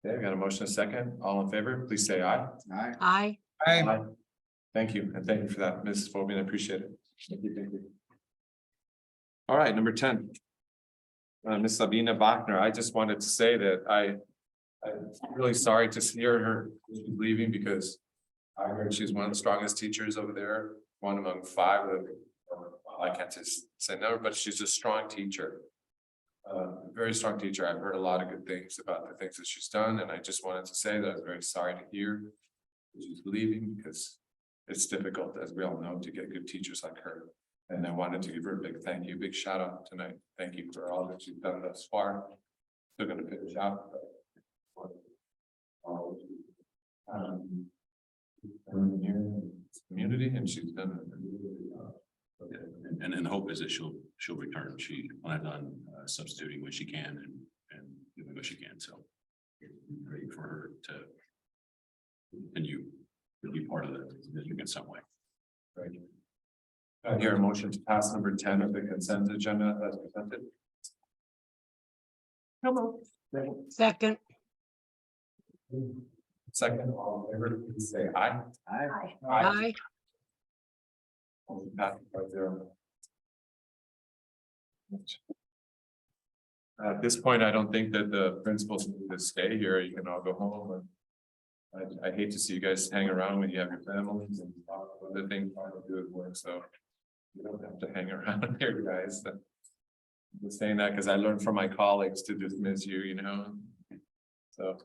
D: Okay, I got a motion, a second. All in favor, please say aye.
C: Aye.
F: Aye.
I: I,
D: Thank you, and thank you for that, Mrs. Fobian, I appreciate it. Thank you, thank you. All right, number 10. Ms. Sabina Bachner, I just wanted to say that I'm really sorry to hear her leaving because I heard she's one of the strongest teachers over there, one among 5 of, well, I can't just say never, but she's a strong teacher. Very strong teacher. I've heard a lot of good things about the things that she's done, and I just wanted to say that I was very sorry to hear that she's leaving because it's difficult, as we all know, to get good teachers like her. And I wanted to give her a big thank you, big shout out tonight. Thank you for all that you've done thus far. Still gonna finish out. Here in the community, and she's done a really good job.
A: And the hope is that she'll return. She plans on substituting when she can and doing what she can, so. Great for her to continue to be part of the district in some way.
D: Right. I hear a motion to pass number 10 of the consent agenda as presented.
B: So moved.
F: Second.
D: Second, all in favor, please say aye.
C: Aye.
F: Aye.
D: Motion passes 5-0. At this point, I don't think that the principals need to stay here. You can all go home. And I hate to see you guys hang around when you have your families and other things to do at work, so you don't have to hang around here, guys. I'm saying that because I learned from my colleagues to dismiss you, you know, so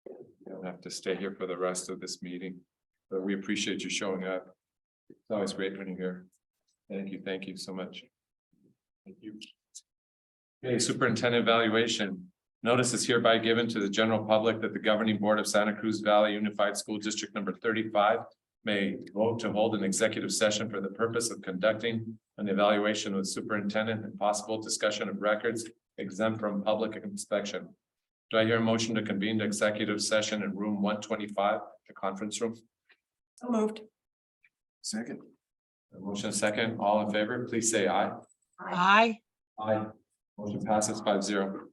D: you don't have to stay here for the rest of this meeting, but we appreciate you showing up. It's always great when you're here. Thank you so much. Thank you. Okay, superintendent evaluation. Notice is hereby given to the general public that the governing board of Santa Cruz Valley Unified School District number 35 may vote to hold an executive session for the purpose of conducting an evaluation with superintendent and possible discussion of records exempt from public inspection. Do I hear a motion to convene the executive session in room 125, the conference room?
B: So moved.
C: Second.
D: A motion second, all in favor, please say aye.
F: Aye.
D: Aye. Motion passes 5-0.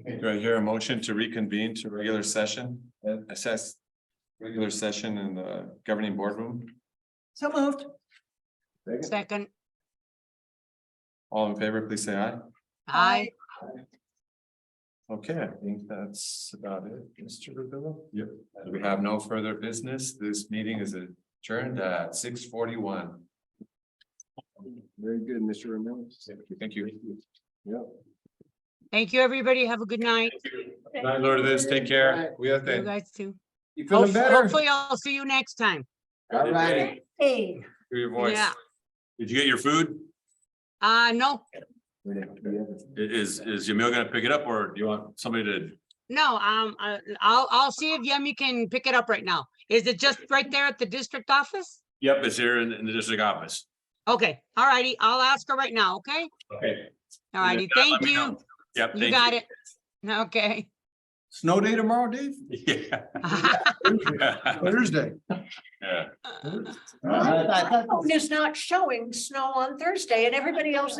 D: Do I hear a motion to reconvene to regular session, assess regular session in the governing boardroom?
B: So moved.
F: Second,
D: All in favor, please say aye.
F: aye.
D: Okay, I think that's about it, Mr. Rubilla. Yep. We have no further business. This meeting is adjourned at 6:41.
C: Very good, Mr. Ramirez.
D: Thank you.
C: Yep.
F: Thank you, everybody. Have a good night.
D: Night, Lourdes, take care.
F: You
D: Cuídate.
F: guys too.
C: You feeling better?
F: Hopefully I'll see you next time.
C: All right.
B: Hey.
D: Hear your voice.
F: Yeah.
A: Did you get your food?
F: No,
A: Is Yamil gonna pick it up or do you want somebody to?
F: no, I'll see if Yemi can pick it up right now. Is it just right there at the district office?
A: Yep, it's here in the district office.
F: Okay, all righty. I'll ask her right now, okay?
A: Okay.
F: All righty,
A: If not,
F: thank
A: let me
F: you.
A: know. Yep.
F: You
A: thank
F: got it. Okay.
C: Snow day tomorrow, Dave?
A: Yeah.
I: Thursday.
A: Yeah.
B: My phone is not showing snow on Thursday and everybody else